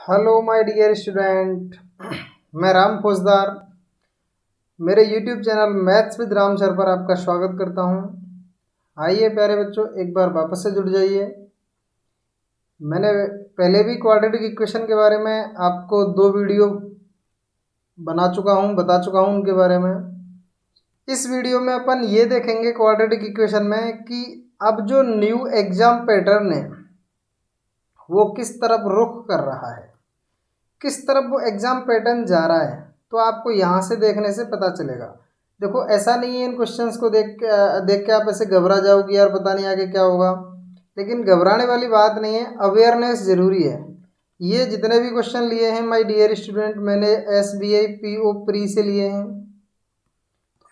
Hello my dear student. मैं राम फौजदार मेरे YouTube channel maths with Ram sir पर आपका स्वागत करता हूं। आइए प्यारे बच्चों, एक बार वापस से जुड़ जाइए। मैंने पहले भी क्वाड्रेटिक इक्वेशन के बारे में आपको 2 वीडियो बता चुका हूं उनके बारे में। इस वीडियो में अपन ये देखेंगे क्वाड्रेटिक इक्वेशन में कि अब जो न्यू एग्जाम पैटर्न है वो किस तरफ रुख कर रहा है, किस तरफ वो एग्जाम पैटर्न जा रहा है, तो आपको यहाँ से देखने से पता चलेगा। देखो, ऐसा नहीं है इन क्वेश्चंस को देख के आप ऐसे घबरा जाओगे यार पता नहीं आगे क्या होगा, लेकिन घबराने वाली बात नहीं है। अवेयरनेस ज़रूरी है। ये जितने भी क्वेश्चन लिए हैं माय डियर स्टूडेंट, मैंने SBI PO प्री से लिए हैं।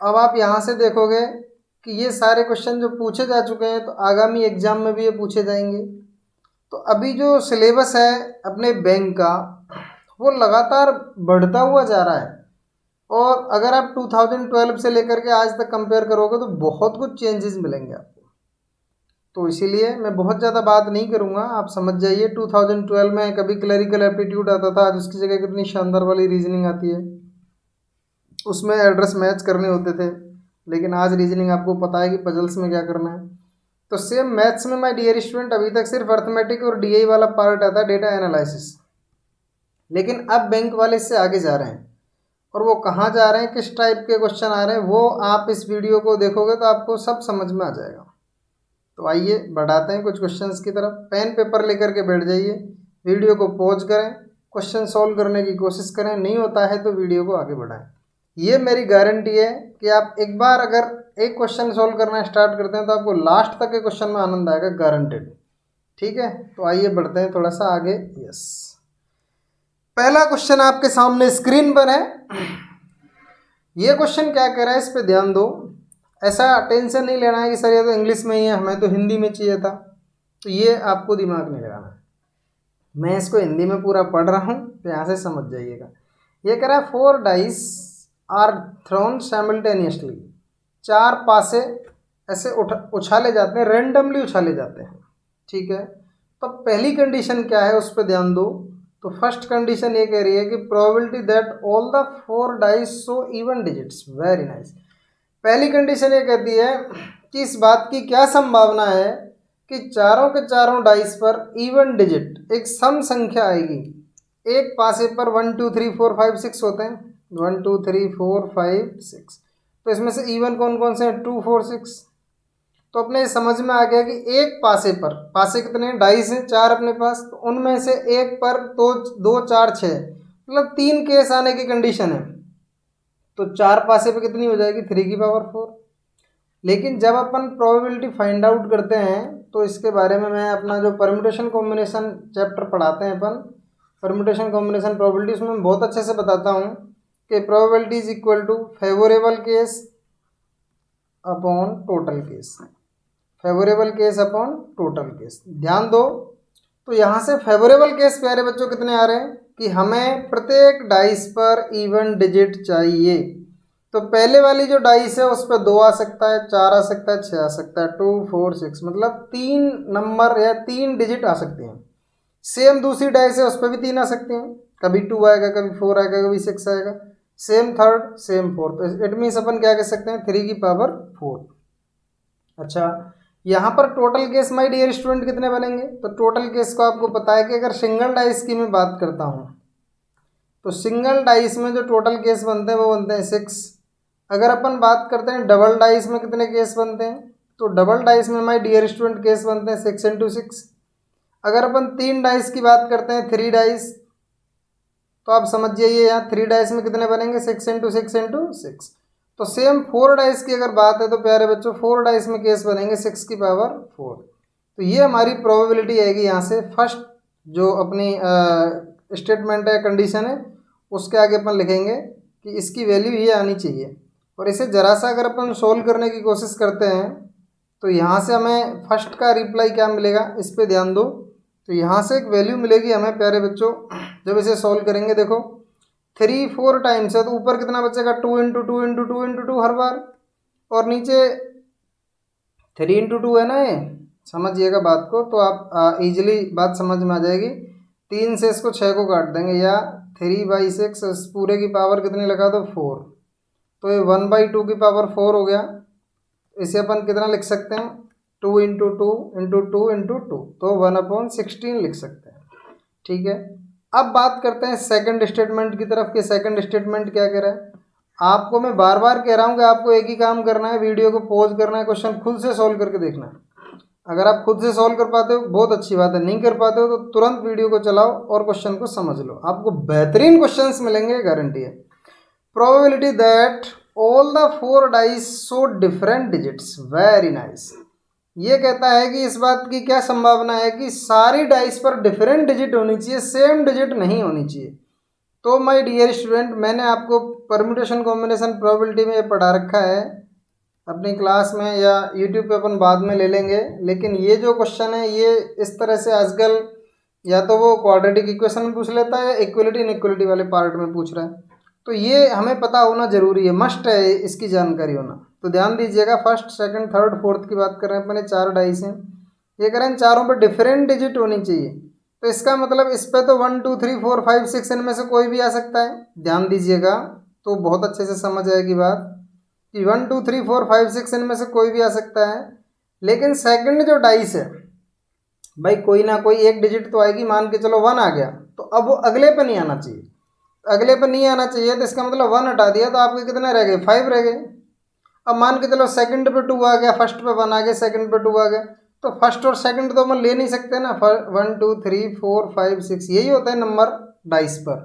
अब आप यहाँ से देखोगे कि ये सारे क्वेश्चन जो पूछे जा चुके हैं तो आगामी एग्जाम में भी ये पूछे जाएंगे। तो अभी जो सिलेबस है अपने बैंक का वो लगातार बढ़ता हुआ जा रहा है, और अगर आप 2012 से लेकर के आज तक कंपेयर करोगे तो बहुत कुछ चेंजेस मिलेंगे आपको। तो इसीलिए मैं बहुत ज़्यादा बात नहीं करूँगा, आप समझ जाइए। 2012 में कभी क्लरिकल एप्टीट्यूड आता था, आज उसकी जगह कितनी शानदार वाली रीजनिंग आती है, उसमें एड्रेस मैच करने होते थे, लेकिन आज रीजनिंग आपको पता है कि पजल्स में क्या करना है। तो सेम मैथ्स में माय डियर स्टूडेंट अभी तक सिर्फ अर्थमेटिक और DI वाला पार्ट आता है, डेटा एनालिसिस, लेकिन अब बैंक वाले इससे आगे जा रहे हैं। और वो कहाँ जा रहे हैं, किस टाइप के क्वेश्चन आ रहे हैं, वो आप इस वीडियो को देखोगे तो आपको सब समझ में आ जाएगा। तो आइए बढ़ाते हैं कुछ क्वेश्चंस की तरफ। पेन पेपर लेकर के बैठ जाइए, वीडियो को पॉज करें, क्वेश्चन सॉल्व करने की कोशिश करें, नहीं होता है तो वीडियो को आगे बढ़ाएं। ये मेरी गारंटी है कि आप एक बार अगर एक क्वेश्चन सॉल्व करना स्टार्ट करते हैं तो आपको लास्ट तक के क्वेश्चन में आनंद आएगा, गारंटेड। ठीक है, तो आइए बढ़ते हैं थोड़ा सा आगे। यस, पहला क्वेश्चन आपके सामने स्क्रीन पर है। ये क्वेश्चन क्या कह रहा है, इस पे ध्यान दो। ऐसा टेंशन नहीं लेना है कि सर ये तो इंग्लिश में ही है, हमें तो हिंदी में चाहिए था, तो ये आपको दिमाग नहीं लगाना है। मैं इसको हिंदी में पूरा पढ़ रहा हूँ तो यहाँ से समझ जाइएगा। ये कह रहा है 4 डाइस आर थ्रोन साइमल्टेनियसली। 4 पासे ऐसे उछाले जाते हैं, रेंडमली उछाले जाते हैं। ठीक है, तो पहली कंडीशन क्या है उस पर ध्यान दो। तो फर्स्ट कंडीशन ये कह रही है कि probability that all the 4 dice show even digits. Very nice. पहली कंडीशन ये कहती है कि इस बात की क्या संभावना है कि चारों के चारों डाइस पर इवन डिजिट, एक सम संख्या आएगी। एक पासे पर 1 2 3 4 5 6 होते हैं, 1 2 3 4 5 6, तो इसमें से इवन कौन कौन से हैं, 2 4 6। तो अपने समझ में आ गया कि एक पासे पर, पासे कितने डाइस हैं, 4 अपने पास, तो उनमें से एक पर तो 2 4 6, मतलब 3 केस आने की कंडीशन है। तो 4 पासे पे कितनी हो जाएगी, 3 की पावर 4। लेकिन जब अपन प्रोबेबिलिटी फाइंड आउट करते हैं तो इसके बारे में मैं अपना जो परम्यूटेशन कॉम्बिनेशन चैप्टर पढ़ाते हैं अपन, परम्यूटेशन कॉम्बिनेशन प्रोबेबिलिटी, उसमें मैं बहुत अच्छे से बताता हूँ कि probability is equal to favourable case upon total case, favourable case upon total case. ध्यान दो, तो यहाँ से फेवरेबल केस प्यारे बच्चों कितने आ रहे हैं कि हमें प्रत्येक डाइस पर इवन डिजिट चाहिए। तो पहले वाली जो डाइस है उस पर 2 आ सकता है, 4 आ सकता है, 6 आ सकता है, 2 4 6, मतलब 3 नंबर या 3 डिजिट आ सकते हैं। सेम दूसरी डाइस है उस पर भी 3 आ सकते हैं, कभी 2 आएगा, कभी 4 आएगा, कभी 6 आएगा। Same third, same fourth, it means अपन क्या कह सकते हैं, 3 की पावर 4। अच्छा, यहाँ पर total case my dear student कितने बनेंगे, तो टोटल केस को आपको पता है कि अगर सिंगल डाइस की मैं बात करता हूँ तो सिंगल डाइस में जो टोटल केस बनते हैं वो बनते हैं 6। अगर अपन बात करते हैं डबल डाइस में कितने केस बनते हैं, तो डबल डाइस में माय डियर स्टूडेंट केस बनते हैं 6 इंटू 6। अगर अपन 3 डाइस की बात करते हैं, 3 डाइस, तो आप समझ जाइए यहाँ 3 डाइस में कितने बनेंगे, 6 इंटू 6 इंटू 6। तो सेम 4 डाइस की अगर बात है तो प्यारे बच्चों 4 डाइस में केस बनेंगे 6 की पावर 4। तो ये हमारी प्रोबेबिलिटी आएगी यहाँ से। फर्स्ट जो अपनी स्टेटमेंट है, कंडीशन है, उसके आगे अपन लिखेंगे कि इसकी वैल्यू ये आनी चाहिए। और इसे ज़रा सा अगर अपन सोल्व करने की कोशिश करते हैं तो यहाँ से हमें फर्स्ट का रिप्लाई क्या मिलेगा, इस पर ध्यान दो। तो यहाँ से एक वैल्यू मिलेगी हमें प्यारे बच्चों, जब इसे सोल्व करेंगे। देखो 3 4 टाइम्स है तो ऊपर कितना बचेगा, 2 इंटू 2 इंटू 2 इंटू 2 हर बार, और नीचे 3 इंटू 2 है ना, ये समझिएगा बात को, तो आप इजीली बात समझ में आ जाएगी। 3 से इसको 6 को काट देंगे, या 3/6 इस पूरे की पावर कितनी लगा दो 4, तो ये 1/2 की पावर 4 हो गया। इसे अपन कितना लिख सकते हैं 2 into two into two into two, तो 1/16 लिख सकते हैं। ठीक है, अब बात करते हैं सेकंड स्टेटमेंट की तरफ कि सेकंड स्टेटमेंट क्या कह रहा है। आपको मैं बार बार कह रहा हूँ कि आपको एक ही काम करना है, वीडियो को पॉज करना है, क्वेश्चन खुद से सॉल्व करके देखना है। अगर आप खुद से सॉल्व कर पाते हो बहुत अच्छी बात है, नहीं कर पाते हो तो तुरंत वीडियो को चलाओ और क्वेश्चन को समझ लो, आपको बेहतरीन क्वेश्चंस मिलेंगे, गारंटी है। Probability that all the 4 dice show different digits, very nice. ये कहता है कि इस बात की क्या संभावना है कि सारी डाइस पर डिफरेंट डिजिट होनी चाहिए, सेम डिजिट नहीं होनी चाहिए। तो माय डियर स्टूडेंट, मैंने आपको परम्यूटेशन कॉम्बिनेशन प्रोबेबिलिटी में पढ़ा रखा है अपनी क्लास में, या यूट्यूब पे अपन बाद में ले लेंगे। लेकिन ये जो क्वेश्चन है ये इस तरह से आजकल या तो वो क्वाड्रेटिक इक्वेशन में पूछ लेता है या इक्वलिटी इनइक्वलिटी वाले पार्ट में पूछ रहा है, तो ये हमें पता होना जरूरी है, मस्ट है इसकी जानकारी होना। तो ध्यान दीजिएगा, फर्स्ट सेकंड थर्ड फोर्थ की बात कर रहे हैं अपने, 4 डाइस हैं, ये कह रहे हैं चारों पर डिफरेंट डिजिट होनी चाहिए। तो इसका मतलब इस पे तो 1 2 3 4 5 6 इनमें से कोई भी आ सकता है। ध्यान दीजिएगा तो बहुत अच्छे से समझ आएगी बात कि 1 2 3 4 5 6 इनमें से कोई भी आ सकता है। लेकिन सेकंड जो डाइस है भाई, कोई ना कोई एक डिजिट तो आएगी, मान के चलो 1 आ गया, तो अब वो अगले पे नहीं आना चाहिए, अगले पे नहीं आना चाहिए, तो इसका मतलब 1 हटा दिया तो आपके कितने रह गए 5 रह गए। अब मान के चलो सेकंड पे 2 आ गया, फर्स्ट पे 1 आ गया, सेकंड पे 2 आ गया, तो फर्स्ट और सेकंड तो हम ले नहीं सकते ना, 1 2 3 4 5 6 यही होता है नंबर डाइस पर।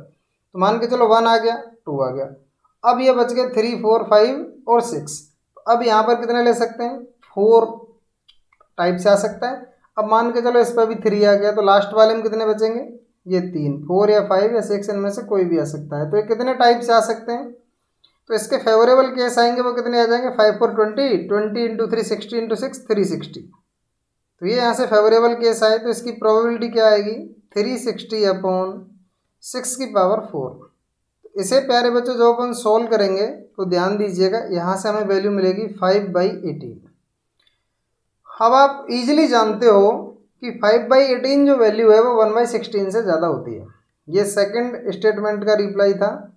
तो मान के चलो 1 आ गया 2 आ गया, अब ये बच गए 3 4 5 और 6। अब यहाँ पर कितने ले सकते हैं 4 टाइप से आ सकता है। अब मान के चलो इस पर भी 3 आ गया, तो लास्ट वाले में कितने बचेंगे, ये 3, 4 या 5 या 6 इनमें से कोई भी आ सकता है। तो ये कितने टाइप से आ सकते हैं, तो इसके फेवरेबल केस आएंगे वो कितने आ जाएंगे 5 4 20, 20 इंटू 3 60 इंटू 6 360। तो ये यहाँ से फेवरेबल केस आए, तो इसकी प्रोबेबिलिटी क्या आएगी 360/6 की पावर 4। इसे प्यारे बच्चों जो अपन सोल्व करेंगे तो ध्यान दीजिएगा, यहाँ से हमें वैल्यू मिलेगी 5/18। अब आप इजीली जानते हो कि 5/18 जो वैल्यू है वो 1/16 से ज़्यादा होती है। ये सेकंड स्टेटमेंट का रिप्लाई था,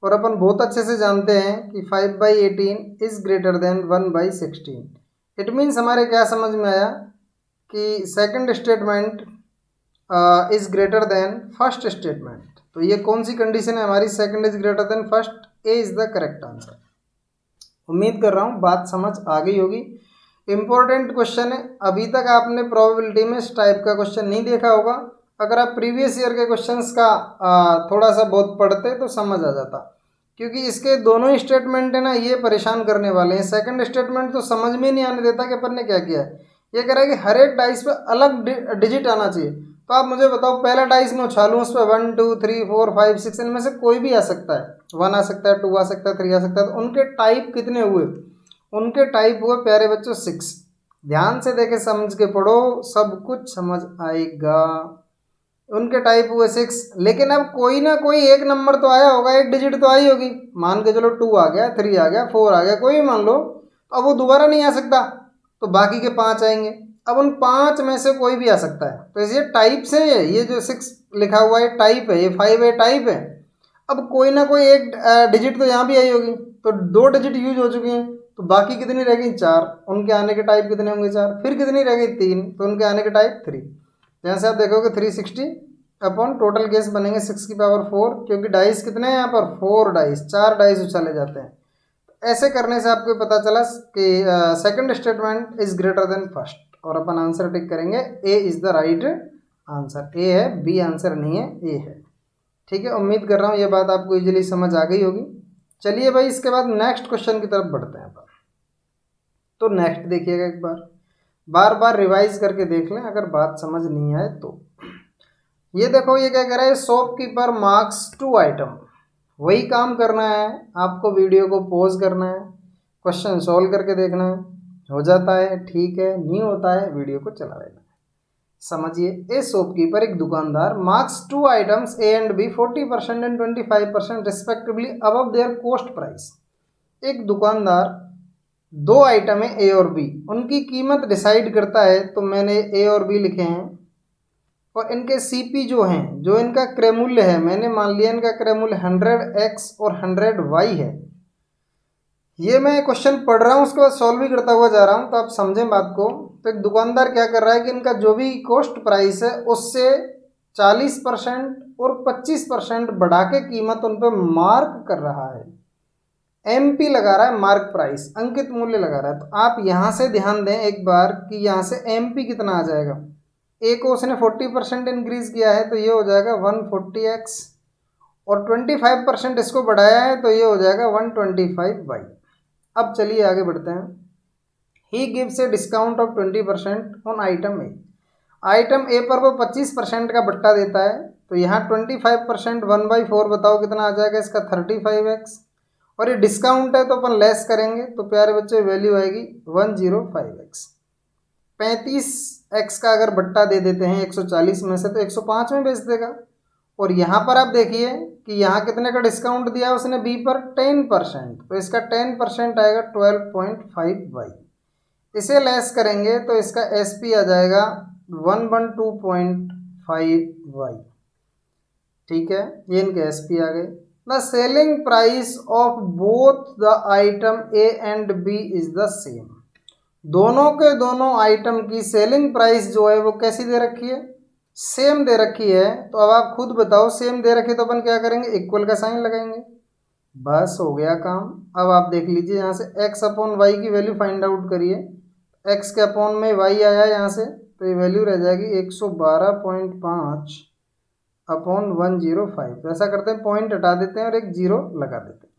और अपन बहुत अच्छे से जानते हैं कि 5/18 is greater then 1/16। It means हमारे क्या समझ में आया कि second statement is greater than first statement. तो ये कौन सी कंडीशन है हमारी, second is greater than first, A is the correct answer. उम्मीद कर रहा हूँ बात समझ आ गई होगी। इम्पोर्टेंट क्वेश्चन है, अभी तक आपने प्रोबेबिलिटी में इस टाइप का क्वेश्चन नहीं देखा होगा। अगर आप प्रीवियस ईयर के क्वेश्चंस का थोड़ा सा बहुत पढ़ते तो समझ आ जाता, क्योंकि इसके दोनों ही स्टेटमेंट है ना ये परेशान करने वाले हैं। सेकंड स्टेटमेंट तो समझ में नहीं आने देता कि अपन ने क्या किया है, ये कह रहा है कि हर एक डाइस पे अलग डिजिट आना चाहिए। तो आप मुझे बताओ, पहला डाइस में उछालूँ उस पर 1 2 3 4 5 6 इनमें से कोई भी आ सकता है, 1 आ सकता है, 2 आ सकता है, 3 आ सकता है, तो उनके टाइप कितने हुए, उनके टाइप हुए प्यारे बच्चों 6। ध्यान से देखे समझ के पढ़ो, सब कुछ समझ आएगा। उनके टाइप हुए 6, लेकिन अब कोई ना कोई एक नंबर तो आया होगा, एक डिजिट तो आई होगी। मान के चलो 2 आ गया, 3 आ गया, 4 आ गया, कोई भी मान लो, अब वो दोबारा नहीं आ सकता, तो बाकी के 5 आएंगे। अब उन 5 में से कोई भी आ सकता है, तो ये टाइप से ये जो 6 लिखा हुआ है टाइप है, ये 5 है टाइप है। अब कोई ना कोई एक डिजिट तो यहाँ भी आई होगी, तो 2 डिजिट यूज हो चुकी हैं, तो बाकी कितनी रह गई 4, उनके आने के टाइप कितने होंगे 4, फिर कितनी रह गई 3, तो उनके आने के टाइप 3। यहाँ से आप देखोगे 360 अपॉन टोटल केस बनेंगे 6 की पावर 4, क्योंकि डाइस कितने हैं यहाँ पर 4 डाइस, 4 डाइस उछाले जाते हैं। ऐसे करने से आपको पता चला कि second statement is greater than first, और अपन आंसर टिक करेंगे, A is the right answer. A है, बी आंसर नहीं है, ए है। ठीक है, उम्मीद कर रहा हूँ ये बात आपको इजीली समझ आ गई होगी। चलिए भाई, इसके बाद नेक्स्ट क्वेश्चन की तरफ बढ़ते हैं अपन। तो नेक्स्ट देखिएगा, एक बार बार रिवाइज करके देख लें अगर बात समझ नहीं आए तो। ये देखो, ये क्या कह रहा है, शॉपकीपर मार्क्स 2 आइटम। वही काम करना है आपको, वीडियो को पॉज करना है, क्वेश्चन सॉल्व करके देखना है, हो जाता है ठीक है, नहीं होता है वीडियो को चला लेना है। समझिए, ए शॉपकीपर एक दुकानदार marks 2 items A and B 40% and 25% respectively above their cost price. एक दुकानदार 2 आइटम है ए और बी, उनकी कीमत डिसाइड करता है, तो मैंने ए और बी लिखे हैं, और इनके सीपी जो हैं, जो इनका क्रय मूल्य है, मैंने मान लिया इनका क्रय मूल्य 100x और 100y है। ये मैं क्वेश्चन पढ़ रहा हूँ उसके बाद सॉल्व भी करता हुआ जा रहा हूँ, तो आप समझें बात को। तो एक दुकानदार क्या कर रहा है कि इनका जो भी कॉस्ट प्राइस है उससे 40% और 25% बढ़ा के कीमत उन पर मार्क कर रहा है। एमपी लगा रहा है, मार्क प्राइस, अंकित मूल्य लगा रहा है। तो आप यहाँ से ध्यान दें एक बार कि यहाँ से एमपी कितना आ जाएगा। ए को उसने 40% इंक्रीज किया है तो ये हो जाएगा 140x, और 25% इसको बढ़ाया है तो ये हो जाएगा 125y। अब चलिए आगे बढ़ते हैं। He gives a discount of 20% on item A. Item A पर वो 25% का बट्टा देता है, तो यहाँ 25% 1/4 बताओ कितना आ जाएगा इसका, 35x। और ये डिस्काउंट है तो अपन लेस करेंगे, तो प्यारे बच्चे वैल्यू आएगी 105x। 35x का अगर बट्टा दे देते हैं 140 में से तो 105 में बेच देगा। और यहाँ पर आप देखिए कि यहाँ कितने का डिस्काउंट दिया उसने बी पर, 10%, तो इसका 10% आएगा 12.5y। इसे लेस करेंगे तो इसका एसपी आ जाएगा 112.5y। ठीक है, ये इनके एसपी आ गए। The selling price of both the item A and B is the same. दोनों के दोनों आइटम की सेलिंग प्राइस जो है वो कैसी दे रखी है, सेम दे रखी है। तो अब आप खुद बताओ, सेम दे रखी तो अपन क्या करेंगे, इक्वल का साइन लगाएंगे, बस हो गया काम। अब आप देख लीजिए यहाँ से x अपॉन वाई की वैल्यू फाइंड आउट करिए। x के अपॉन में y आया यहाँ से, तो ये वैल्यू रह जाएगी 112.5 अपॉन 105। तो ऐसा करते हैं, पॉइंट हटा देते हैं और एक जीरो लगा देते हैं।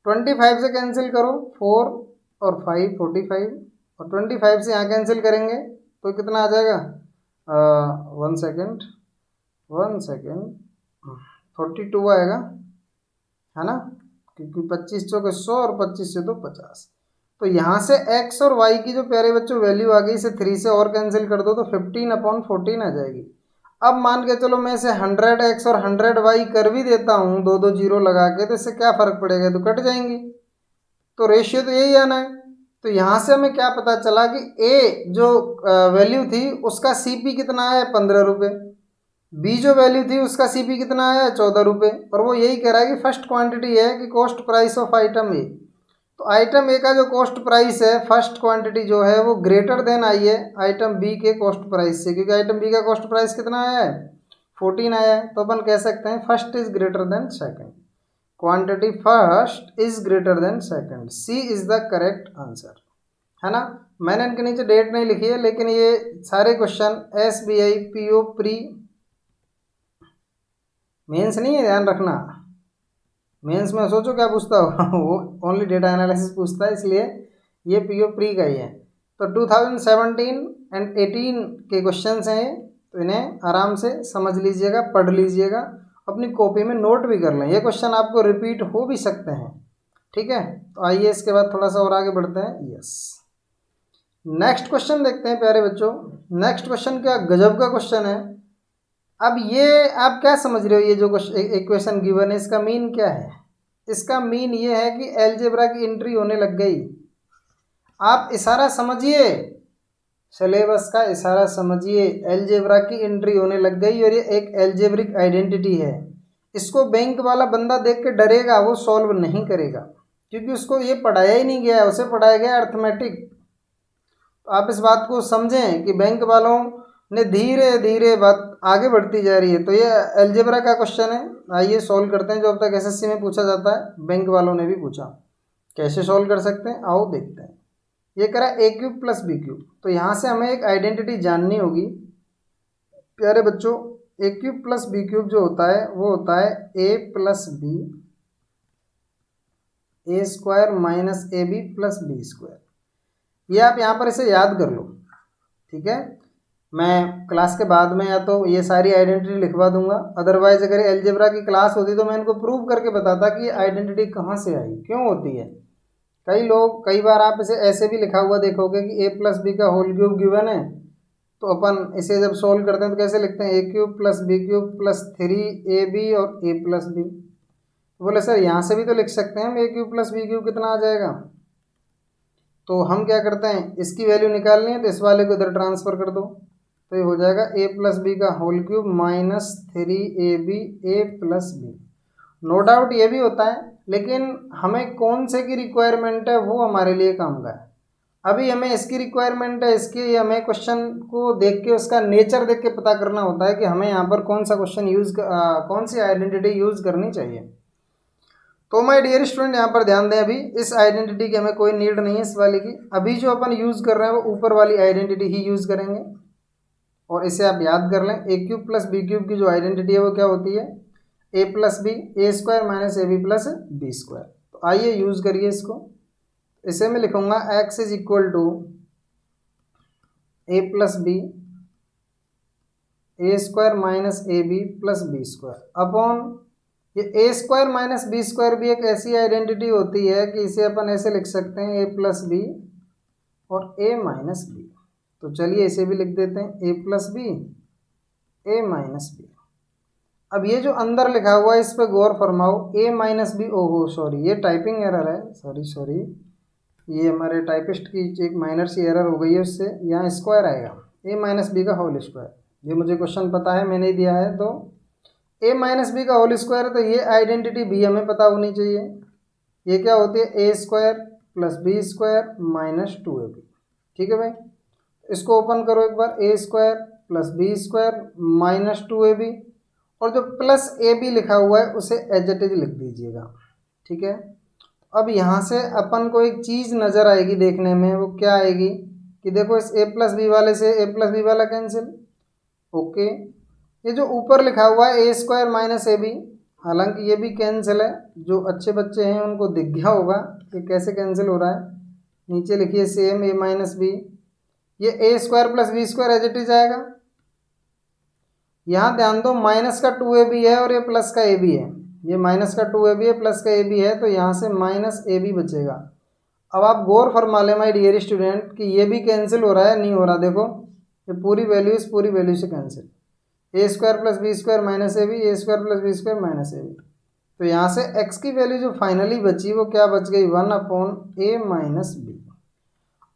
25 से कैंसिल करो, 4 और 5 45, और 25 से यहाँ कैंसिल करेंगे तो कितना आ जाएगा, 1 सेकेंड 42 आएगा, है ना, क्योंकि 25 चौके 100 और 25 से 2 50। तो यहाँ से x और y की जो प्यारे बच्चों वैल्यू आ गई, इसे 3 से और कैंसिल कर दो तो 15/14 आ जाएगी। अब मान के चलो मैं इसे 100x और 100y कर भी देता हूँ, दो दो जीरो लगा के, तो इससे क्या फ़र्क पड़ेगा, तो कट जाएंगी, तो रेशियो तो यही आना है। तो यहाँ से हमें क्या पता चला कि a जो वैल्यू थी उसका CP कितना आया है, 15 रुपये। बी जो वैल्यू थी उसका CP कितना आया है, 14 रुपये। और वो यही कह रहा है कि फर्स्ट क्वांटिटी है कि कॉस्ट प्राइस ऑफ आइटम ए। तो आइटम ए का जो कॉस्ट प्राइस है, फर्स्ट क्वांटिटी जो है वो ग्रेटर देन आई है आइटम बी के कॉस्ट प्राइस से, क्योंकि आइटम बी का कॉस्ट प्राइस कितना आया है, 14 आया है। तो अपन कह सकते हैं first is greater than second, quantity first is greater than second, C is the correct answer, है ना। मैंने इनके नीचे डेट नहीं लिखी है, लेकिन ये सारे question SBI PO pre mains नहीं है, ध्यान रखना। मेंस में सोचो क्या पूछता होगा वो ओनली डेटा एनालिसिस पूछता है, इसलिए ये PO प्री का ही है। तो 2017 एंड 18 के क्वेश्चंस हैं ये, तो इन्हें आराम से समझ लीजिएगा, पढ़ लीजिएगा, अपनी कॉपी में नोट भी कर लें। ये क्वेश्चन आपको रिपीट हो भी सकते हैं, ठीक है। तो आइए इसके बाद थोड़ा सा और आगे बढ़ते हैं। यस, नेक्स्ट क्वेश्चन देखते हैं प्यारे बच्चों। नेक्स्ट क्वेश्चन क्या गजब का क्वेश्चन है। अब ये आप क्या समझ रहे हो, ये जो इक्वेशन गिवन है इसका मीन क्या है। इसका मीन ये है कि अलजेब्रा की एंट्री होने लग गई। आप इशारा समझिए, सिलेबस का इशारा समझिए, अलजेब्रा की एंट्री होने लग गई और ये एक अलजेब्रिक आइडेंटिटी है। इसको बैंक वाला बंदा देख के डरेगा, वो सॉल्व नहीं करेगा, क्योंकि उसको ये पढ़ाया ही नहीं गया है, उसे पढ़ाया गया अर्थमेटिक। तो आप इस बात को समझें कि बैंक वालों ने धीरे धीरे बात आगे बढ़ती जा रही है। तो ये अलजेब्रा का क्वेश्चन है, आइए सॉल्व करते हैं। जो अब तक SSC में पूछा जाता है, बैंक वालों ने भी पूछा, कैसे सॉल्व कर सकते हैं आओ देखते हैं। ये करा a³ + b³। तो यहाँ से हमें एक आइडेंटिटी जाननी होगी प्यारे बच्चों। a³ + b³ जो होता है वो होता है a + b a² - ab + b²। ये आप यहाँ पर इसे याद कर लो, ठीक है। मैं क्लास के बाद में या तो ये सारी आइडेंटिटी लिखवा दूंगा, अदरवाइज अगर अलजेब्रा की क्लास होती तो मैं इनको प्रूव करके बताता कि ये आइडेंटिटी कहाँ से आई, क्यों होती है। कई बार आप इसे ऐसे भी लिखा हुआ देखोगे कि a + b का होल क्यूब गिवन है, तो अपन इसे जब सोल्व करते हैं तो कैसे लिखते हैं, a³ + b³ + 3ab और a + b। बोले सर यहाँ से भी तो लिख सकते हैं हम, a³ + b³ कितना आ जाएगा। तो हम क्या करते हैं, इसकी वैल्यू निकालनी है तो इस वाले को इधर ट्रांसफ़र कर दो, तो ये हो जाएगा a प्लस बी का whole cube minus 3ab a plus B. No doubt ये भी होता है, लेकिन हमें कौन से की रिक्वायरमेंट है वो हमारे लिए काम का है। अभी हमें इसकी रिक्वायरमेंट है, इसकी हमें क्वेश्चन को देख के उसका नेचर देख के पता करना होता है कि हमें यहाँ पर कौन सा क्वेश्चन कौन सी आइडेंटिटी यूज़ करनी चाहिए। तो माय डियर स्टूडेंट यहाँ पर ध्यान दें, अभी इस आइडेंटिटी की हमें कोई नीड नहीं है इस वाली की। अभी जो अपन यूज़ कर रहे हैं वो ऊपर वाली आइडेंटिटी ही यूज़ करेंगे। और इसे आप याद कर लें, A cube plus B cube की जो आइडेंटिटी है वो क्या होती है, A plus B A square minus A B plus B square. तो आइए यूज़ करिए इसको। इसे मैं लिखूंगा x is equal to A plus B A square minus A B plus B square upon ये A square minus B square भी एक ऐसी आइडेंटिटी होती है कि इसे अपन ऐसे लिख सकते हैं, ए प्लस बी और ए माइनस बी। तो चलिए इसे भी लिख देते हैं, ए प्लस बी ए माइनस बी। अब ये जो अंदर लिखा हुआ है इस पर गौर फरमाओ, ए माइनस बी, ओहो सॉरी ये टाइपिंग एरर है, सॉरी ये हमारे टाइपिस्ट की एक माइनर सी एरर हो गई है, उससे यहाँ स्क्वायर आएगा, ए माइनस बी का होल स्क्वायर। ये मुझे क्वेश्चन पता है, मैंने ही दिया है। तो ए माइनस बी का होल स्क्वायर, तो ये आइडेंटिटी भी हमें पता होनी चाहिए। ये क्या होती है, A square plus B square minus 2ab। ठीक है भाई, इसको ओपन करो एक बार, A square plus B square minus 2ab, और जो प्लस ए बी लिखा हुआ है उसे एज इट इज लिख दीजिएगा। ठीक है, अब यहाँ से अपन को एक चीज़ नज़र आएगी देखने में, वो क्या आएगी कि देखो इस ए प्लस बी वाले से ए प्लस बी वाला कैंसिल। ओके, ये जो ऊपर लिखा हुआ है A square minus A B, हालांकि ये भी कैंसिल है, जो अच्छे बच्चे हैं उनको दिख गया होगा कि कैसे कैंसिल हो रहा है। नीचे लिखिए सेम ए माइनस बी, ये A square plus B square as it is आएगा। यहाँ ध्यान दो, माइनस का 2ab है और ये प्लस का ab है, ये माइनस का 2ab है प्लस का ab है, तो यहाँ से माइनस ab बचेगा। अब आप गौर फरमा लें माय डियर स्टूडेंट कि ये भी कैंसिल हो रहा है, नहीं हो रहा, देखो ये पूरी वैल्यू इस पूरी वैल्यू से cancel, A square plus B square minus A B, A square plus B square minus A B. तो यहाँ से x की वैल्यू जो फाइनली बची वो क्या बच गई, 1/a माइनस बी।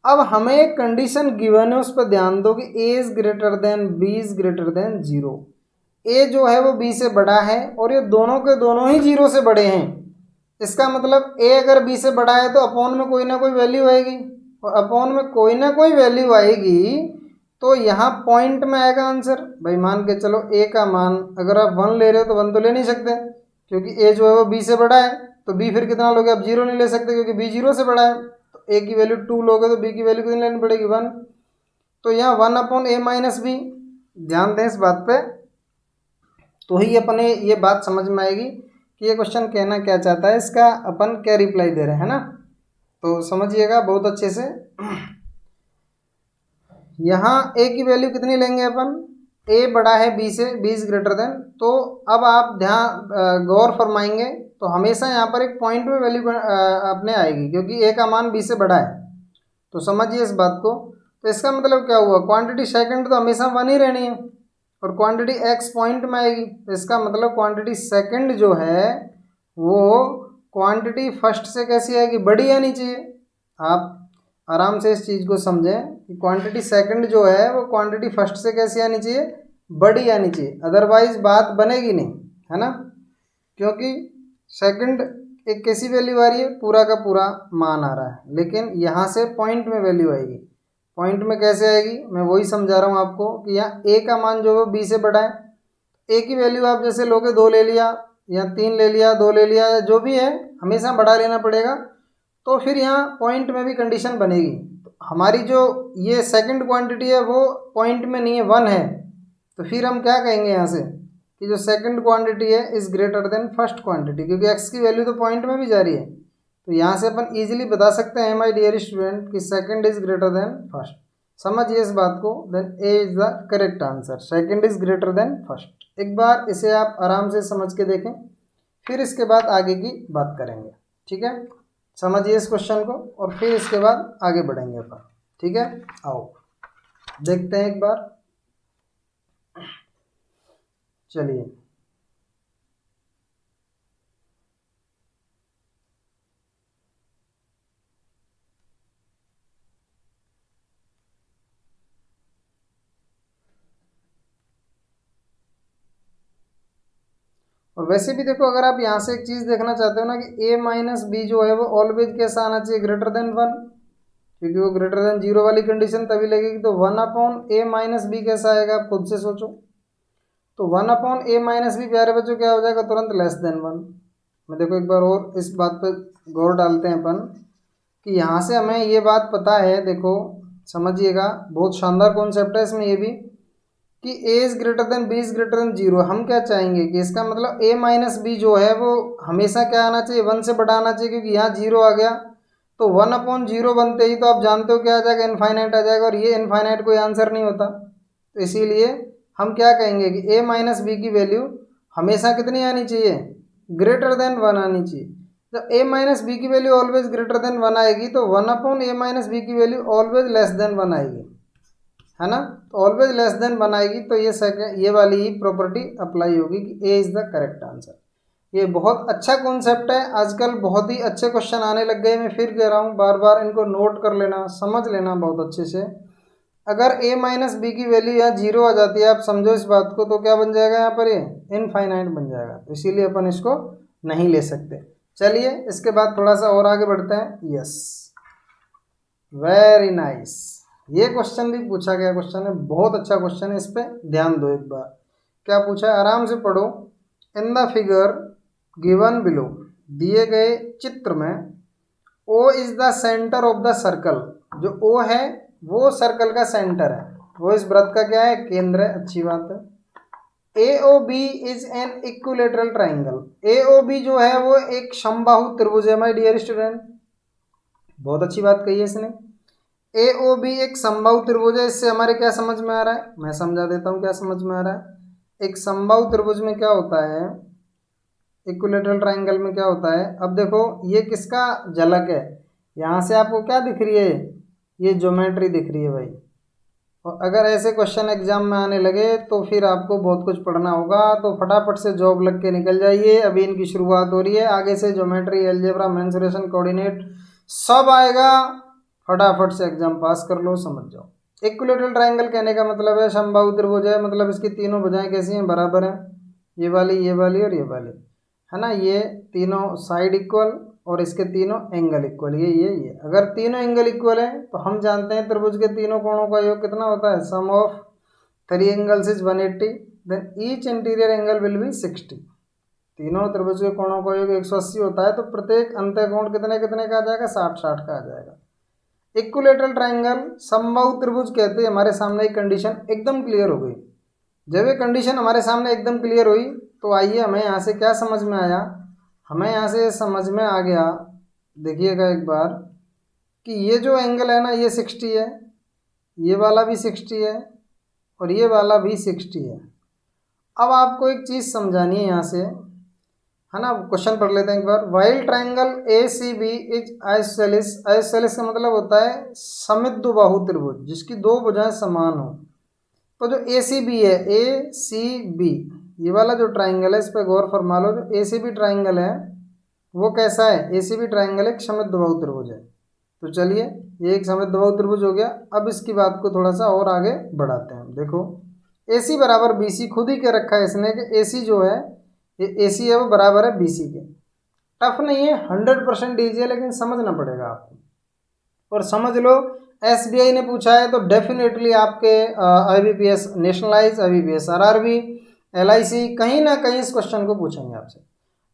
अब हमें एक कंडीशन गिवन है, उस पर ध्यान दो कि a is greater then b is greater then 0। a जो है वो b से बड़ा है और ये दोनों के दोनों ही 0 से बड़े हैं। इसका मतलब a अगर b से बड़ा है तो अपॉन में कोई ना कोई वैल्यू आएगी, और अपॉन में कोई ना कोई वैल्यू आएगी तो यहाँ पॉइंट में आएगा आंसर। भाई मान के चलो a का मान अगर आप 1 ले रहे हो तो 1 तो ले नहीं सकते, क्योंकि a जो है वो b से बड़ा है। तो b फिर कितना लोगे, आप 0 नहीं ले सकते क्योंकि b 0 से बड़ा है। तो a की वैल्यू 2 लोगे तो b की वैल्यू कितनी लेनी पड़ेगी, 1। तो यहाँ 1/a माइनस बी, ध्यान दें इस बात पे, तो ही अपने ये बात समझ में आएगी कि ये क्वेश्चन कहना क्या चाहता है, इसका अपन क्या रिप्लाई दे रहे हैं ना। तो समझिएगा बहुत अच्छे से। यहाँ a की वैल्यू कितनी लेंगे अपन, a बड़ा है b से, b इज ग्रेटर देन। तो अब आप ध्यान गौर फरमाएंगे तो हमेशा यहाँ पर एक पॉइंट में वैल्यू अपने आएगी, क्योंकि a का मान b से बड़ा है। तो समझिए इस बात को। तो इसका मतलब क्या हुआ, क्वांटिटी सेकंड तो हमेशा 1 ही रहनी है और क्वांटिटी x पॉइंट में आएगी। तो इसका मतलब क्वांटिटी सेकंड जो है वो क्वांटिटी फर्स्ट से कैसी आएगी, बड़ी आनी चाहिए। आप आराम से इस चीज़ को समझें कि क्वांटिटी सेकंड जो है वो क्वांटिटी फर्स्ट से कैसी आनी चाहिए, बड़ी आनी चाहिए, अदरवाइज बात बनेगी नहीं, है ना। क्योंकि सेकंड एक कैसी वैल्यू आ रही है, पूरा का पूरा मान आ रहा है, लेकिन यहाँ से पॉइंट में वैल्यू आएगी। पॉइंट में कैसे आएगी, मैं वही समझा रहा हूँ आपको कि यहाँ a का मान जो है b से बड़ा है। a की वैल्यू आप जैसे लोगे 2 ले लिया या 3 ले लिया, 2 ले लिया, जो भी है हमेशा बड़ा लेना पड़ेगा। तो फिर यहाँ पॉइंट में भी कंडीशन बनेगी। तो हमारी जो ये सेकंड क्वांटिटी है वो पॉइंट में नहीं है, 1 है। तो फिर हम क्या कहेंगे यहाँ से कि जो सेकंड क्वांटिटी है is greater than first quantity, क्योंकि x की वैल्यू तो पॉइंट में भी जा रही है। तो यहाँ से अपन इजीली बता सकते हैं माय डियर स्टूडेंट कि second is greater than first. समझिए इस बात को, then A is the correct answer, second is greater than first. एक बार इसे आप आराम से समझ के देखें, फिर इसके बाद आगे की बात करेंगे। ठीक है, समझिए इस क्वेश्चन को और फिर इसके बाद आगे बढ़ेंगे अपन। ठीक है, आओ देखते हैं एक बार। चलिए और वैसे भी देखो, अगर आप यहाँ से एक चीज़ देखना चाहते हो ना कि a माइनस बी जो है वो ऑलवेज कैसा आना चाहिए, ग्रेटर देन 1, क्योंकि वो ग्रेटर देन 0 वाली कंडीशन तभी लगेगी। तो 1/a माइनस बी कैसा आएगा, आप खुद से सोचो। तो 1/a माइनस बी प्यारे बच्चों क्या हो जाएगा, तुरंत लेस देन 1। मैं देखो एक बार और इस बात पर गौर डालते हैं अपन कि यहाँ से हमें ये बात पता है, देखो समझिएगा, बहुत शानदार कॉन्सेप्ट है इसमें ये भी, कि a is greater then b is greater then 0। हम क्या चाहेंगे कि इसका मतलब a माइनस बी जो है वो हमेशा क्या आना चाहिए, 1 से बड़ा आना चाहिए, क्योंकि यहाँ 0 आ गया तो 1/0 बनते ही तो आप जानते हो क्या आ जाएगा, इनफाइनाइट आ जाएगा, और ये इनफाइनाइट कोई आंसर नहीं होता। तो इसीलिए हम क्या कहेंगे कि a माइनस बी की वैल्यू हमेशा कितनी आनी चाहिए, ग्रेटर देन 1 आनी चाहिए। जब a माइनस बी की वैल्यू ऑलवेज ग्रेटर देन 1 आएगी तो 1/a माइनस बी की वैल्यू ऑलवेज लेस देन 1 आएगी, है ना। तो ऑलवेज लेस देन बनाएगी, तो ये सेकंड ये वाली ही प्रॉपर्टी अप्लाई होगी कि ए इज़ द करेक्ट आंसर। ये बहुत अच्छा कॉन्सेप्ट है, आजकल बहुत ही अच्छे क्वेश्चन आने लग गए। मैं फिर कह रहा हूँ, बार बार इनको नोट कर लेना, समझ लेना बहुत अच्छे से। अगर a माइनस बी की वैल्यू यहाँ 0 आ जाती है, आप समझो इस बात को, तो क्या बन जाएगा यहाँ पर, ये इनफाइनाइट बन जाएगा। तो इसीलिए अपन इसको नहीं ले सकते। चलिए इसके बाद थोड़ा सा और आगे बढ़ते हैं। Yes, very nice. ये क्वेश्चन भी पूछा गया क्वेश्चन है, बहुत अच्छा क्वेश्चन है, इस पर ध्यान दो एक बार। क्या पूछा है, आराम से पढ़ो। In the figure given below, दिए गए चित्र में, O is the centre of the circle. जो ओ है वो सर्कल का सेंटर है, वो इस वृत्त का क्या है, केंद्र है। अच्छी बात है। A O B is an equilateral triangle. A O B जो है वो एक समबाहु त्रिभुज है माय डियर स्टूडेंट। बहुत अच्छी बात कही है इसने। ए ओ बी एक समबाहु त्रिभुज है। इससे हमारे क्या समझ में आ रहा है, मैं समझा देता हूँ क्या समझ में आ रहा है। एक समबाहु त्रिभुज में क्या होता है, इक्विलेटरल ट्राइंगल में क्या होता है, अब देखो ये किसका झलक है, यहाँ से आपको क्या दिख रही है, ये ज्योमेट्री दिख रही है भाई। और अगर ऐसे क्वेश्चन एग्जाम में आने लगे तो फिर आपको बहुत कुछ पढ़ना होगा, तो फटाफट से जॉब लग के निकल जाइए। अभी इनकी शुरुआत हो रही है, आगे से ज्योमेट्री, अलजेब्रा, मेंसुरेशन, कोऑर्डिनेट सब आएगा। फटाफट से एग्जाम पास कर लो, समझ जाओ। इक्विलेटरल ट्राइंगल कहने का मतलब है समबाहु त्रिभुज है, मतलब इसकी तीनों भुजाएं कैसी हैं, बराबर हैं। ये वाली और ये वाली, है ना। ये तीनों साइड इक्वल और इसके तीनों एंगल इक्वल, ये अगर तीनों एंगल इक्वल हैं तो हम जानते हैं त्रिभुज के तीनों कोणों का योग कितना होता है, sum of 3 angles is 180, then each interior angle will be 60। तीनों त्रिभुज के कोणों का योग 180 होता है, तो प्रत्येक अंतःकोण कितने कितने का आ जाएगा, 60 का आ जाएगा। इक्विलेटरल ट्राइंगल समबाहु त्रिभुज कहते हैं। हमारे सामने एक कंडीशन एकदम क्लियर हो गई। जब ये कंडीशन हमारे सामने एकदम क्लियर हुई तो आइए हमें यहाँ से क्या समझ में आया, हमें यहाँ से समझ में आ गया, देखिएगा एक बार, कि ये जो एंगल है ना ये 60 है, ये वाला भी 60 है और ये वाला भी 60 है। अब आपको एक चीज़ समझानी है यहाँ से, है ना। क्वेश्चन पढ़ लेते हैं एक बार। While triangle A C B is isosceles. Isosceles का मतलब होता है समद्विबाहु त्रिभुज, जिसकी दो भुजाएं समान हो। तो जो ए सी बी है, ए सी बी, ये वाला जो ट्राइंगल है, इस पर गौर फरमा लो। जो ए सी बी ट्राइंगल है वो कैसा है, ए सी बी ट्राइंगल एक समद्विबाहु त्रिभुज है। तो चलिए ये एक समद्विबाहु त्रिभुज हो गया। अब इसकी बात को थोड़ा सा और आगे बढ़ाते हैं। देखो ए सी बराबर बी सी खुद ही कह रखा है इसने कि ए सी जो है, ये ए सी है वो बराबर है बी सी के। टफ नहीं है, 100% ईजी है, लेकिन समझना पड़ेगा आपको। और समझ लो एसबीआई ने पूछा है तो डेफिनेटली आपके IBPS nationalise, IBPS RRB, LIC कहीं ना कहीं इस क्वेश्चन को पूछेंगे आपसे,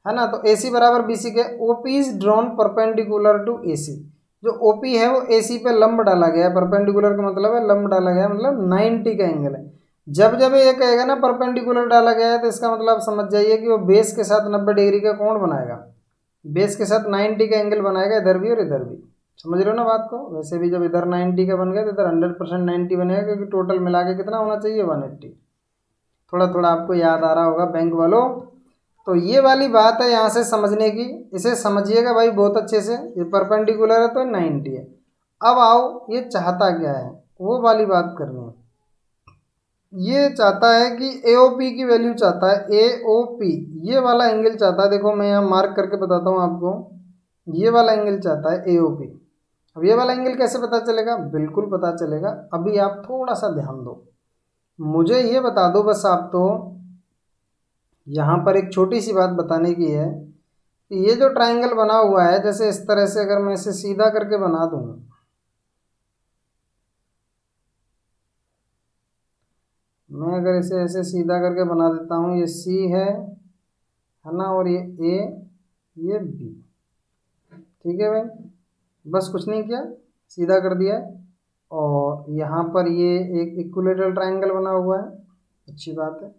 है ना। तो एसी बराबर बीसी के, OP is drawn perpendicular to AC. जो ओपी है वो एसी पे लंब डाला गया है। परपेंडिकुलर का मतलब है लंब डाला गया है, मतलब 90 का एंगल है। जब जब ये कहेगा ना परपेंडिकुलर डाला गया है, तो इसका मतलब आप समझ जाइए कि वो बेस के साथ 90 डिग्री का कोण बनाएगा, बेस के साथ 90 का एंगल बनाएगा, इधर भी और इधर भी। समझ रहे हो ना बात को। वैसे भी जब इधर 90 का बन गया तो इधर 100% 90 बनेगा, क्योंकि टोटल मिला के कितना होना चाहिए, 180। थोड़ा थोड़ा आपको याद आ रहा होगा बैंक वालों। तो ये वाली बात है यहाँ से समझने की, इसे समझिएगा भाई बहुत अच्छे से। ये परपेंडिकुलर है तो 90 है। अब आओ ये चाहता क्या है, वो वाली बात करनी है। ये चाहता है कि AOP की वैल्यू चाहता है, AOP ये वाला एंगल चाहता है। देखो मैं यहाँ मार्क करके बताता हूँ आपको, ये वाला एंगल चाहता है AOP। अब ये वाला एंगल कैसे पता चलेगा, बिल्कुल पता चलेगा। अभी आप थोड़ा सा ध्यान दो, मुझे ये बता दो बस आप तो यहाँ पर एक छोटी सी बात बताने की है कि ये जो ट्राइंगल बना हुआ है, जैसे इस तरह से अगर मैं इसे सीधा करके बना दूँ, मैं अगर इसे ऐसे सीधा करके बना देता हूँ, ये सी है ना, और ये ए, ये बी, ठीक है भाई, बस कुछ नहीं किया, सीधा कर दिया। और यहाँ पर ये एक इक्विलेटरल ट्राइंगल बना हुआ है, अच्छी बात है।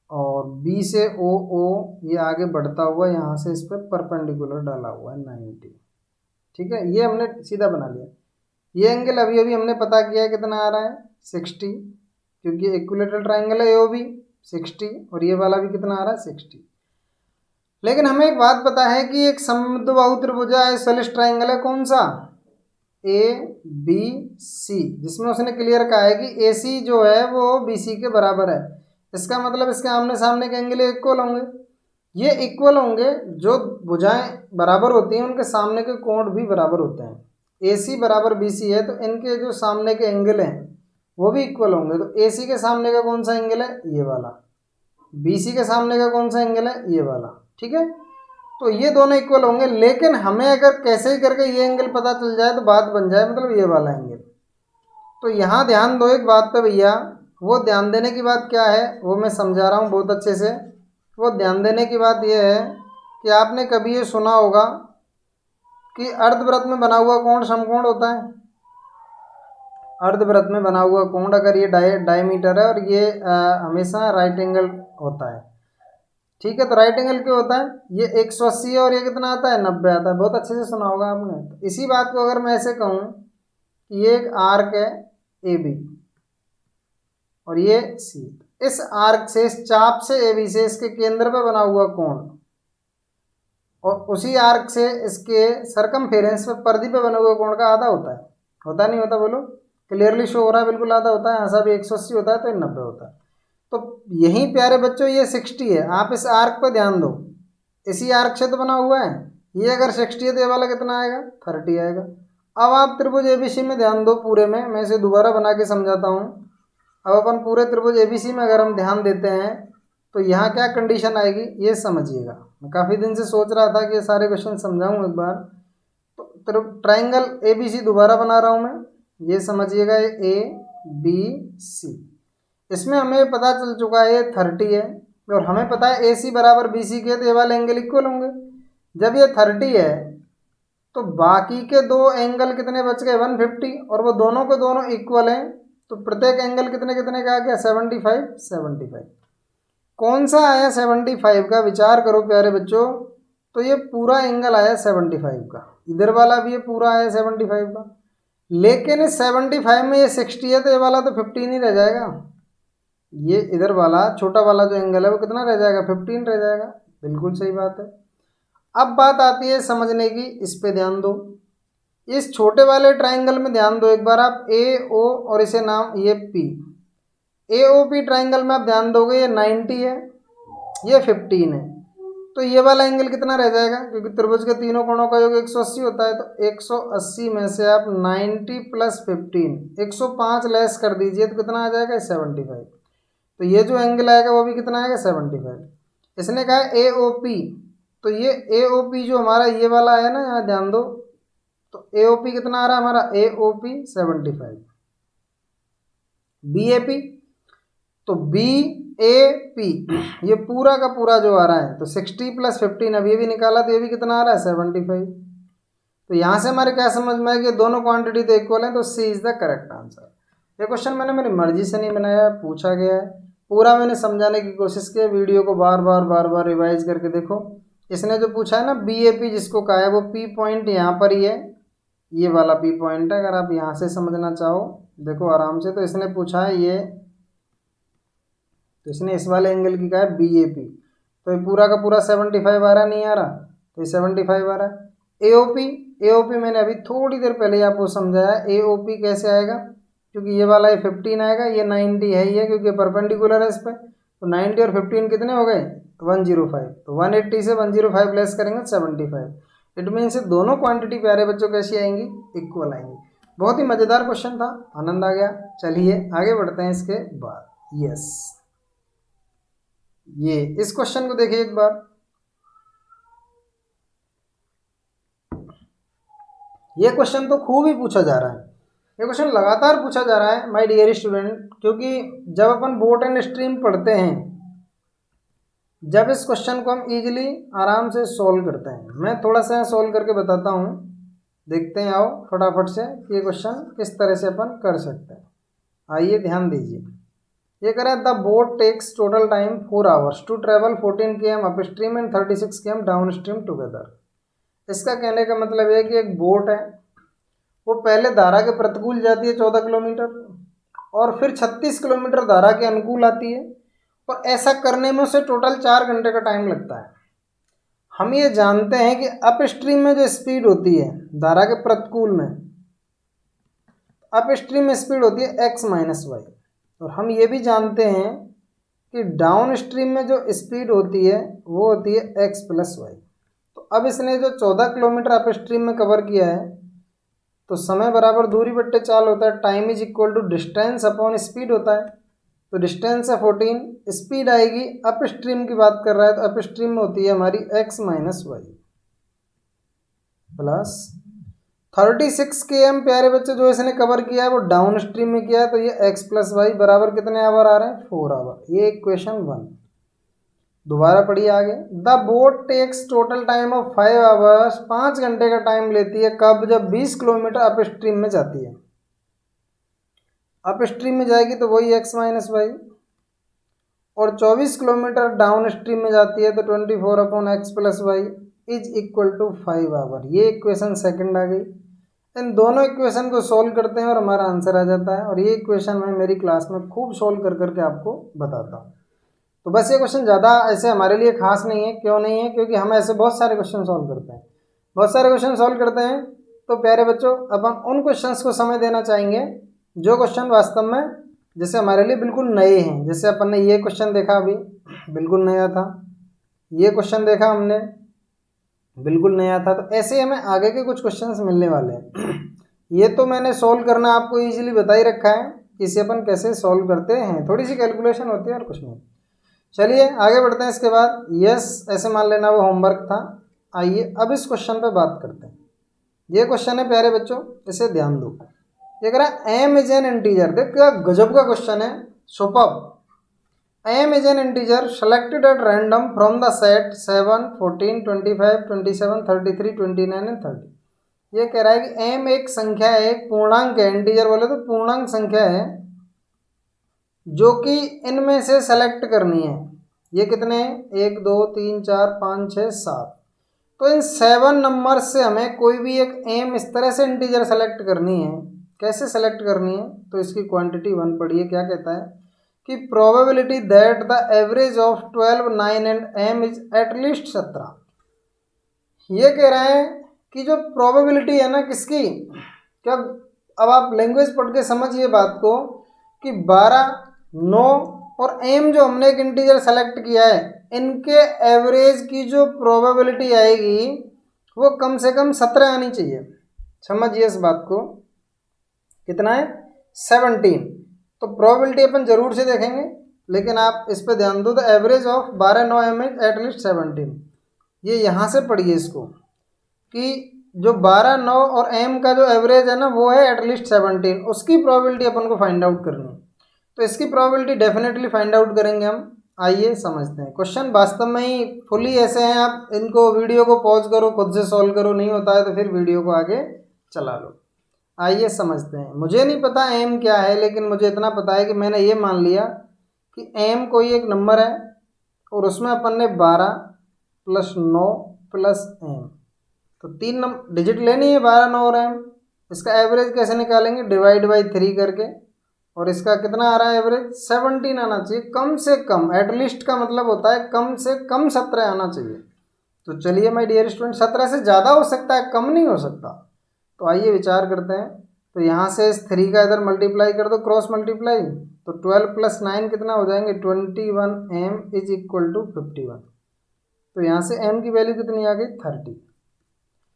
और बी से ओ, ये आगे बढ़ता हुआ यहाँ से इस पर परपेंडिकुलर डाला हुआ है 90, ठीक है, ये हमने सीधा बना लिया। ये एंगल अभी अभी हमने पता किया है कितना आ रहा है, 60, क्योंकि इक्विलेटरल ट्राइंगल है ओ बी 60, और ये वाला भी कितना आ रहा है 60। लेकिन हमें एक बात पता है कि एक समद्विबाहु त्रिभुज आइसोसेलेस ट्राइंगल है, कौन सा, ए बी सी, जिसमें उसने क्लियर कहा है कि ए सी जो है वो बी सी के बराबर है। इसका मतलब इसके आमने सामने के एंगल इक्वल होंगे, ये इक्वल होंगे, जो भुजाएं बराबर होती हैं उनके सामने के कोण भी बराबर होते हैं। ए सी बराबर बी सी है तो इनके जो सामने के एंगल हैं वो भी इक्वल होंगे। तो ए सी के सामने का कौन सा एंगल है, ये वाला, बी सी के सामने का कौन सा एंगल है, ये वाला, ठीक है। तो ये दोनों इक्वल होंगे, लेकिन हमें अगर कैसे ही करके ये एंगल पता चल जाए तो बात बन जाए, मतलब ये वाला एंगल। तो यहाँ ध्यान दो एक बात पे भैया, वो ध्यान देने की बात क्या है वो मैं समझा रहा हूँ बहुत अच्छे से। वो ध्यान देने की बात ये है कि आपने कभी ये सुना होगा कि अर्धवृत्त में बना हुआ कोण समकोण होता है। अर्धवृत्त में बना हुआ कोण अगर ये डायमीटर है और ये हमेशा राइट एंगल होता है, ठीक है। तो राइट एंगल क्यों होता है, ये 180 है और ये कितना आता है 90 आता है, बहुत अच्छे से सुना होगा आपने। तो इसी बात को अगर मैं ऐसे कहूँ कि ये एक आर्क है ए बी और ये सी, इस आर्क से, इस चाप से ए बी से इसके केंद्र पे बना हुआ कोण, और उसी आर्क से इसके सरकमफेरेंस पे परिधि पे बने हुए कोण का आधा होता है, होता नहीं होता बोलो, क्लियरली शो हो रहा है, बिल्कुल आधा होता है। यहाँ से भी 180 होता है तो 90 होता है। तो यही प्यारे बच्चों ये 60 है, आप इस आर्क पर ध्यान दो, इसी आर्क से तो बना हुआ है। ये अगर 60 है तो ये वाला कितना आएगा, 30 आएगा। अब आप त्रिभुज एबीसी में ध्यान दो पूरे में, मैं इसे दोबारा बना के समझाता हूँ। अब अपन पूरे त्रिभुज एबीसी में अगर हम ध्यान देते हैं तो यहाँ क्या कंडीशन आएगी ये समझिएगा। मैं काफ़ी दिन से सोच रहा था कि ये सारे क्वेश्चन समझाऊँ एक बार। तो ट्राइंगल एबीसी दोबारा बना रहा हूँ मैं, ये समझिएगा, ए बी सी। इसमें हमें पता चल चुका है ये 30 है, और हमें पता है ए सी बराबर बी सी के, तो ये वाले एंगल इक्वल होंगे। जब ये 30 है तो बाकी के दो एंगल कितने बच गए, 150, और वो दोनों के दोनों इक्वल हैं। तो प्रत्येक एंगल कितने कितने का आ गया, 75 75। कौन सा आया 75 का, विचार करो प्यारे बच्चों। तो ये पूरा एंगल आया 75 का, इधर वाला भी ये पूरा आया 75 का। लेकिन इस 75 में ये 60 है तो ये वाला तो 15 ही रह जाएगा। ये इधर वाला छोटा वाला जो एंगल है वो कितना रह जाएगा, 15 रह जाएगा। बिल्कुल सही बात है। अब बात आती है समझने की, इस पे ध्यान दो। इस छोटे वाले ट्राइंगल में ध्यान दो एक बार आप, ए ओ और इसे नाम ये पी, ए ओ पी ट्राइंगल में आप ध्यान दोगे ये 90 है, ये 15 है। तो ये वाला एंगल कितना रह जाएगा, क्योंकि त्रिभुज के तीनों कोणों का योग 180 होता है। तो 180 में से आप 90 प्लस 15, 105 लेस कर दीजिए तो कितना आ जाएगा, 75। तो ये जो एंगल आएगा वो भी कितना आएगा, 75। इसने कहा ए ओ पी, तो ये ए ओ पी जो हमारा ये वाला है ना, यहाँ ध्यान दो, तो ए ओ पी कितना आ रहा है हमारा, A O P 75। B A P, तो बी ए पी ये पूरा का पूरा जो आ रहा है, तो 60 प्लस 15, अब ये भी निकाला तो ये भी कितना आ रहा है, 75। तो यहाँ से हमारे क्या समझ में आया कि दोनों क्वांटिटी तो इक्वल हैं, तो सी इज द करेक्ट आंसर। ये क्वेश्चन मैंने मेरी मर्जी से नहीं बनाया, पूछा गया है, पूरा मैंने समझाने की कोशिश की। वीडियो को बार बार रिवाइज करके देखो। इसने जो पूछा है ना बी ए पी जिसको कहा है, वो पी पॉइंट यहाँ पर ही है, ये वाला पी पॉइंट है। अगर आप यहाँ से समझना चाहो देखो आराम से, तो इसने पूछा है ये, तो इसने इस वाले एंगल की कहा है बी ए पी, तो ये पूरा का पूरा 75 आ रहा, नहीं आ रहा, तो ये 75 आ रहा है। A O P, A O P मैंने अभी थोड़ी देर पहले आपको समझाया, ए ओ पी कैसे आएगा, क्योंकि ये वाला ये 15 आएगा, ये 90 है ही है क्योंकि परपेंडिकुलर है इस पर। तो 90 और 15 कितने हो गए, 105। तो 180 से 105 लेस करेंगे 75। इट मीन्स दोनों क्वांटिटी प्यारे बच्चों कैसी आएंगी, इक्वल आएंगी। बहुत ही मज़ेदार क्वेश्चन था, आनंद आ गया। चलिए आगे बढ़ते हैं इसके बाद। यस। ये इस क्वेश्चन को देखिए एक बार, ये क्वेश्चन तो खूब ही पूछा जा रहा है, ये क्वेश्चन लगातार पूछा जा रहा है माय डियर स्टूडेंट, क्योंकि जब अपन बोट एंड स्ट्रीम पढ़ते हैं, जब इस क्वेश्चन को हम इजीली आराम से सॉल्व करते हैं, मैं थोड़ा सा सॉल्व करके बताता हूँ, देखते हैं आओ फटाफट से कि ये क्वेश्चन किस तरह से अपन कर सकते हैं। आइए ध्यान दीजिए, ये कह रहा है the boat takes total time 4 hours to travel 14 km upstream and 36 km downstream together. इसका कहने का मतलब है कि एक बोट है, वो पहले धारा के प्रतिकूल जाती है 14 किलोमीटर और फिर 36 किलोमीटर धारा के अनुकूल आती है, और ऐसा करने में उसे टोटल 4 घंटे का टाइम लगता है। हम ये जानते हैं कि अप स्ट्रीम में जो स्पीड होती है धारा के प्रतिकूल में, अप स्ट्रीम में स्पीड होती है x माइनस वाई, और हम ये भी जानते हैं कि डाउन स्ट्रीम में जो स्पीड होती है वो होती है x प्लस वाई। तो अब इसने जो 14 किलोमीटर अप स्ट्रीम में कवर किया है, तो समय बराबर दूरी बट्टे चाल होता है, time is equal to distance upon speed होता है। तो डिस्टेंस है 14, स्पीड आएगी, अप स्ट्रीम की बात कर रहा है तो अप स्ट्रीम में होती है हमारी x minus Y plus 36 km प्यारे बच्चे जो इसने कवर किया है वो डाउन स्ट्रीम में किया है, तो ये x प्लस वाई बराबर कितने आवर आ रहे हैं 4 आवर। ये इक्वेशन 1। दोबारा पढ़िए आगे, the boat takes total time of 5 hours, 5 घंटे का टाइम लेती है, कब? जब 20 किलोमीटर अप स्ट्रीम में जाती है। अप स्ट्रीम में जाएगी तो वही x माइनस वाई, और 24 किलोमीटर डाउन स्ट्रीम में जाती है तो 24 upon X plus Y is equal to 5 hour. ये इक्वेशन सेकंड आ गई। इन दोनों इक्वेशन को सोल्व करते हैं और हमारा आंसर आ जाता है, और ये इक्वेशन मैं मेरी क्लास में खूब सोल्व कर करके आपको बताता हूँ। तो बस ये क्वेश्चन ज़्यादा ऐसे हमारे लिए खास नहीं है। क्यों नहीं है? क्योंकि हम ऐसे बहुत सारे क्वेश्चन सॉल्व करते हैं, बहुत सारे क्वेश्चन सॉल्व करते हैं। तो प्यारे बच्चों, अपन उन क्वेश्चंस को समय देना चाहेंगे जो क्वेश्चन वास्तव में जैसे हमारे लिए बिल्कुल नए हैं। जैसे अपन ने ये क्वेश्चन देखा अभी, बिल्कुल नया था। ये क्वेश्चन देखा हमने, बिल्कुल नया था। तो ऐसे हमें आगे के कुछ क्वेश्चंस मिलने वाले हैं। ये तो मैंने सॉल्व करना आपको इजीली बता ही रखा है कि इसे अपन कैसे सॉल्व करते हैं, थोड़ी सी कैलकुलेशन होती है और कुछ नहीं। चलिए आगे बढ़ते हैं। इसके बाद यस ऐसे मान लेना वो होमवर्क था। आइए अब इस क्वेश्चन पे बात करते हैं। ये क्वेश्चन है प्यारे बच्चों, इसे ध्यान दो। ये कह रहा है एम इज एन इंटीजर। देख क्या गजब का क्वेश्चन है, superb. M is an integer selected at random from the set 7, 14, 25, 27, 33, 29 and 30। ये कह रहा है कि एम एक संख्या है, एक पूर्णांक है। इंटीजर बोले तो पूर्णांक संख्या है, जो कि इनमें से सेलेक्ट करनी है। ये कितने हैं? 1, 2, 3, 4, 5, 6, 7। तो इन 7 नंबर से हमें कोई भी एक एम इस तरह से इंटीजर सेलेक्ट करनी है। कैसे सेलेक्ट करनी है? तो इसकी क्वांटिटी 1 पढ़िए, क्या कहता है कि probability that the average of 12, 9 and M is at least 17। ये कह रहे हैं कि जो प्रोबेबिलिटी है ना किसकी, क्या अब आप लैंग्वेज पढ़ के समझिए बात को कि 12, 9 और एम जो हमने एक इंटीजर सेलेक्ट किया है, इनके एवरेज की जो प्रोबेबिलिटी आएगी वो कम से कम 17 आनी चाहिए। समझिए इस बात को, कितना है? 17। तो प्रोबेबिलिटी अपन जरूर से देखेंगे, लेकिन आप इस पे ध्यान दो। The average of 12, 9 M is at least 17। ये यहाँ से पढ़िए इसको कि जो 12, 9 और एम का जो एवरेज है ना वो है एट लीस्ट 17। उसकी प्रोबेबिलिटी अपन को फाइंड आउट करनी है। तो इसकी प्रोबेबिलिटी डेफिनेटली फाइंड आउट करेंगे हम। आइए समझते हैं। क्वेश्चन वास्तव में ही फुली ऐसे हैं, आप इनको वीडियो को पॉज करो, खुद से सॉल्व करो, नहीं होता है तो फिर वीडियो को आगे चला लो। आइए समझते हैं। मुझे नहीं पता एम क्या है, लेकिन मुझे इतना पता है कि मैंने ये मान लिया कि एम कोई एक नंबर है और उसमें अपन ने 12 प्लस 9 प्लस एम, तो 3 डिजिट लेनी है, 12, 9 और एम। इसका एवरेज कैसे निकालेंगे? डिवाइड बाई 3 करके, और इसका कितना आ रहा है एवरेज? 17 आना चाहिए कम से कम। एटलीस्ट का मतलब होता है कम से कम 17 आना चाहिए। तो चलिए माय डियर स्टूडेंट, 17 से ज़्यादा हो सकता है, कम नहीं हो सकता। तो आइए विचार करते हैं। तो यहाँ से इस 3 का इधर मल्टीप्लाई कर दो, क्रॉस मल्टीप्लाई, तो 12 प्लस 9 कितना हो जाएंगे? 21 एम इज इक्वल टू 51। तो यहाँ से एम की वैल्यू कितनी आ गई? 30।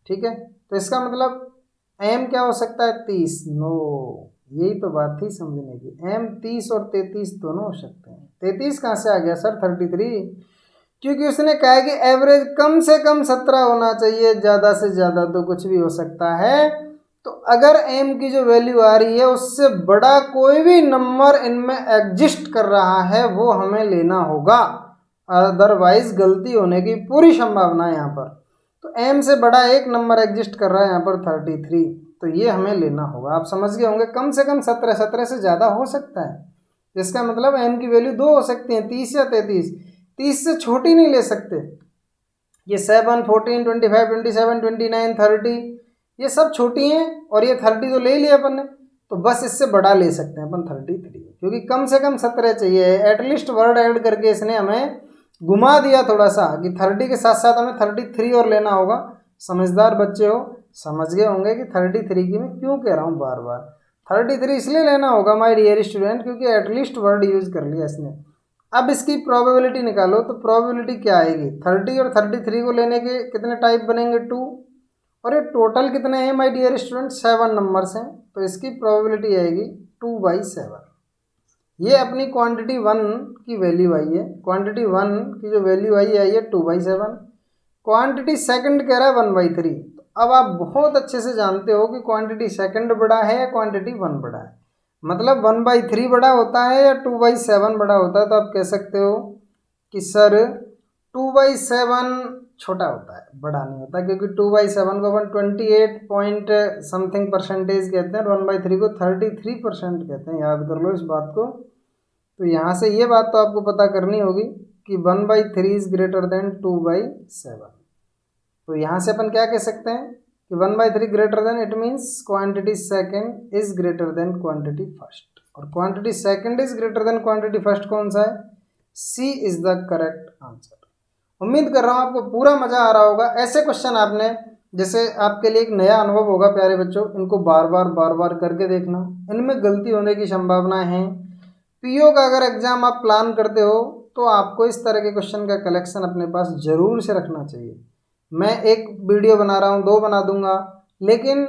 ठीक है, तो इसका मतलब एम क्या हो सकता है? 30। नो, यही तो बात थी समझने की। एम 30 और 33 दोनों हो सकते हैं। 33 कहाँ से आ गया सर 33? क्योंकि उसने कहा है कि एवरेज कम से कम 17 होना चाहिए, ज़्यादा से ज़्यादा तो कुछ भी हो सकता है। तो अगर एम की जो वैल्यू आ रही है उससे बड़ा कोई भी नंबर इनमें एग्जिस्ट कर रहा है वो हमें लेना होगा, अदरवाइज गलती होने की पूरी संभावना है यहाँ पर। तो एम से बड़ा एक नंबर एग्जिस्ट कर रहा है यहाँ पर 33, तो ये हमें लेना होगा। आप समझ गए होंगे कम से कम 17, 17 से ज़्यादा हो सकता है, जिसका मतलब एम की वैल्यू 2 हो सकती है, 30 या 33। 30 से छोटी नहीं ले सकते। ये 7, 14, 25, 27, 29, 30 ये सब छोटी हैं, और ये 30 तो ले लिया अपन ने, तो बस इससे बड़ा ले सकते हैं अपन 33, क्योंकि कम से कम 17 चाहिए। एटलीस्ट वर्ड ऐड करके इसने हमें घुमा दिया थोड़ा सा कि 30 के साथ साथ हमें 33 और लेना होगा। समझदार बच्चे हो, समझ गए होंगे कि 33 की मैं क्यों कह रहा हूँ बार बार। 33 इसलिए लेना होगा माय डियर स्टूडेंट क्योंकि एटलीस्ट वर्ड यूज कर लिया इसने। अब इसकी प्रोबेबिलिटी निकालो, तो प्रोबेबिलिटी क्या आएगी? 30 और 33 को लेने के कितने टाइप बनेंगे? 2। और ये टोटल कितने हैं माय डियर स्टूडेंट? 7 नंबर्स हैं, तो इसकी प्रोबेबिलिटी आएगी 2/7। ये अपनी क्वांटिटी 1 की वैल्यू आई है। क्वांटिटी 1 की जो वैल्यू आई है 2/7। क्वांटिटी सेकंड कह रहा है 1/3। तो अब आप बहुत अच्छे से जानते हो कि क्वांटिटी सेकंड बड़ा है या क्वांटिटी 1 बड़ा है। मतलब 1/3 बड़ा होता है या 2/7 बड़ा होता है। तो आप कह सकते हो कि सर 2/7 छोटा होता है, बड़ा नहीं होता, क्योंकि 2/7 को अपन 28 पॉइंट समथिंग परसेंटेज कहते हैं, 1/3 को 33% कहते हैं। याद कर लो इस बात को। तो यहाँ से ये बात तो आपको पता करनी होगी कि 1/3 इज ग्रेटर देन 2/7। तो यहाँ से अपन क्या कह सकते हैं कि 1/3 greater than, it means quantity second is greater than quantity first, और quantity second is greater than quantity first कौन सा है? C is the correct answer. उम्मीद कर रहा हूँ आपको पूरा मजा आ रहा होगा। ऐसे क्वेश्चन आपने, जैसे आपके लिए एक नया अनुभव होगा प्यारे बच्चों, इनको बार बार करके देखना, इनमें गलती होने की संभावना है। पीओ का अगर एग्जाम आप प्लान करते हो तो आपको इस तरह के क्वेश्चन का कलेक्शन अपने पास जरूर से रखना चाहिए। मैं एक वीडियो बना रहा हूँ, 2 बना दूंगा, लेकिन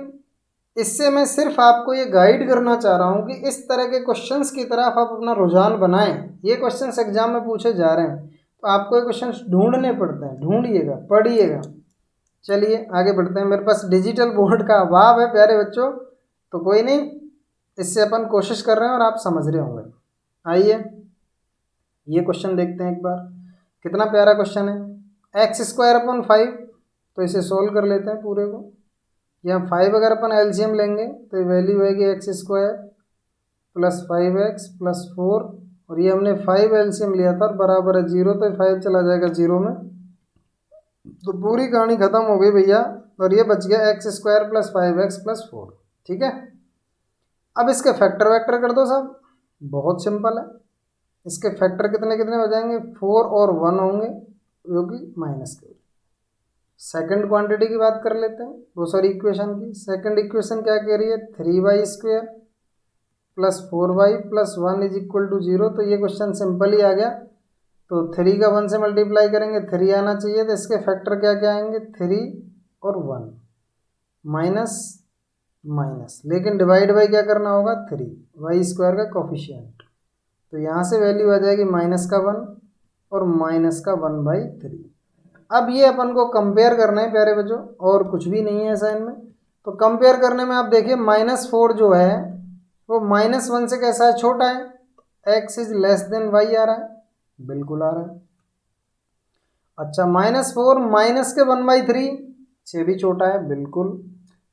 इससे मैं सिर्फ आपको ये गाइड करना चाह रहा हूँ कि इस तरह के क्वेश्चंस की तरफ आप अपना रुझान बनाएं। ये क्वेश्चंस एग्जाम में पूछे जा रहे हैं, तो आपको ये क्वेश्चंस ढूंढने पड़ते हैं, ढूंढिएगा, पढ़िएगा। चलिए आगे बढ़ते हैं। मेरे पास डिजिटल बोर्ड का अभाव है प्यारे बच्चों, तो कोई नहीं, इससे अपन कोशिश कर रहे हैं और आप समझ रहे होंगे। आइए ये क्वेश्चन देखते हैं एक बार। कितना प्यारा क्वेश्चन है। x² / 5, तो इसे सोल्व कर लेते हैं पूरे को। यहाँ 5 अगर अपन एलसीएम लेंगे तो वैल्यू आएगी x² + 5x + 4, और ये हमने 5 एलसीएम लिया था और बराबर है 0, तो 5 चला जाएगा 0 में, तो पूरी कहानी खत्म हो गई भैया। और ये बच गया x² + 5x + 4। ठीक है, अब इसके फैक्टर वैक्टर कर दो साहब, बहुत सिंपल है। इसके फैक्टर कितने कितने हो जाएंगे? 4 और 1 होंगे, जो कि माइनस के। सेकंड क्वांटिटी की बात कर लेते हैं, वो सॉरी इक्वेशन की। सेकंड इक्वेशन क्या कह रही है? 3y² + 4y + 1 = 0। तो ये क्वेश्चन सिंपल ही आ गया। तो 3 का 1 से मल्टीप्लाई करेंगे, 3 आना चाहिए, तो इसके फैक्टर क्या क्या आएंगे? 3 और 1, माइनस माइनस, लेकिन डिवाइड बाई क्या करना होगा? 3, y² का कोफिशिएंट। तो यहाँ से वैल्यू आ जाएगी -1 और -1/3। अब ये अपन को कंपेयर करना है प्यारे बच्चों, और कुछ भी नहीं है ऐसा इनमें। तो कंपेयर करने में आप देखिए -4 जो है वो -1 से कैसा है? छोटा है। x is less then y आ रहा है, बिल्कुल आ रहा है। अच्छा, -4 माइनस के 1/3 से भी छोटा है, बिल्कुल।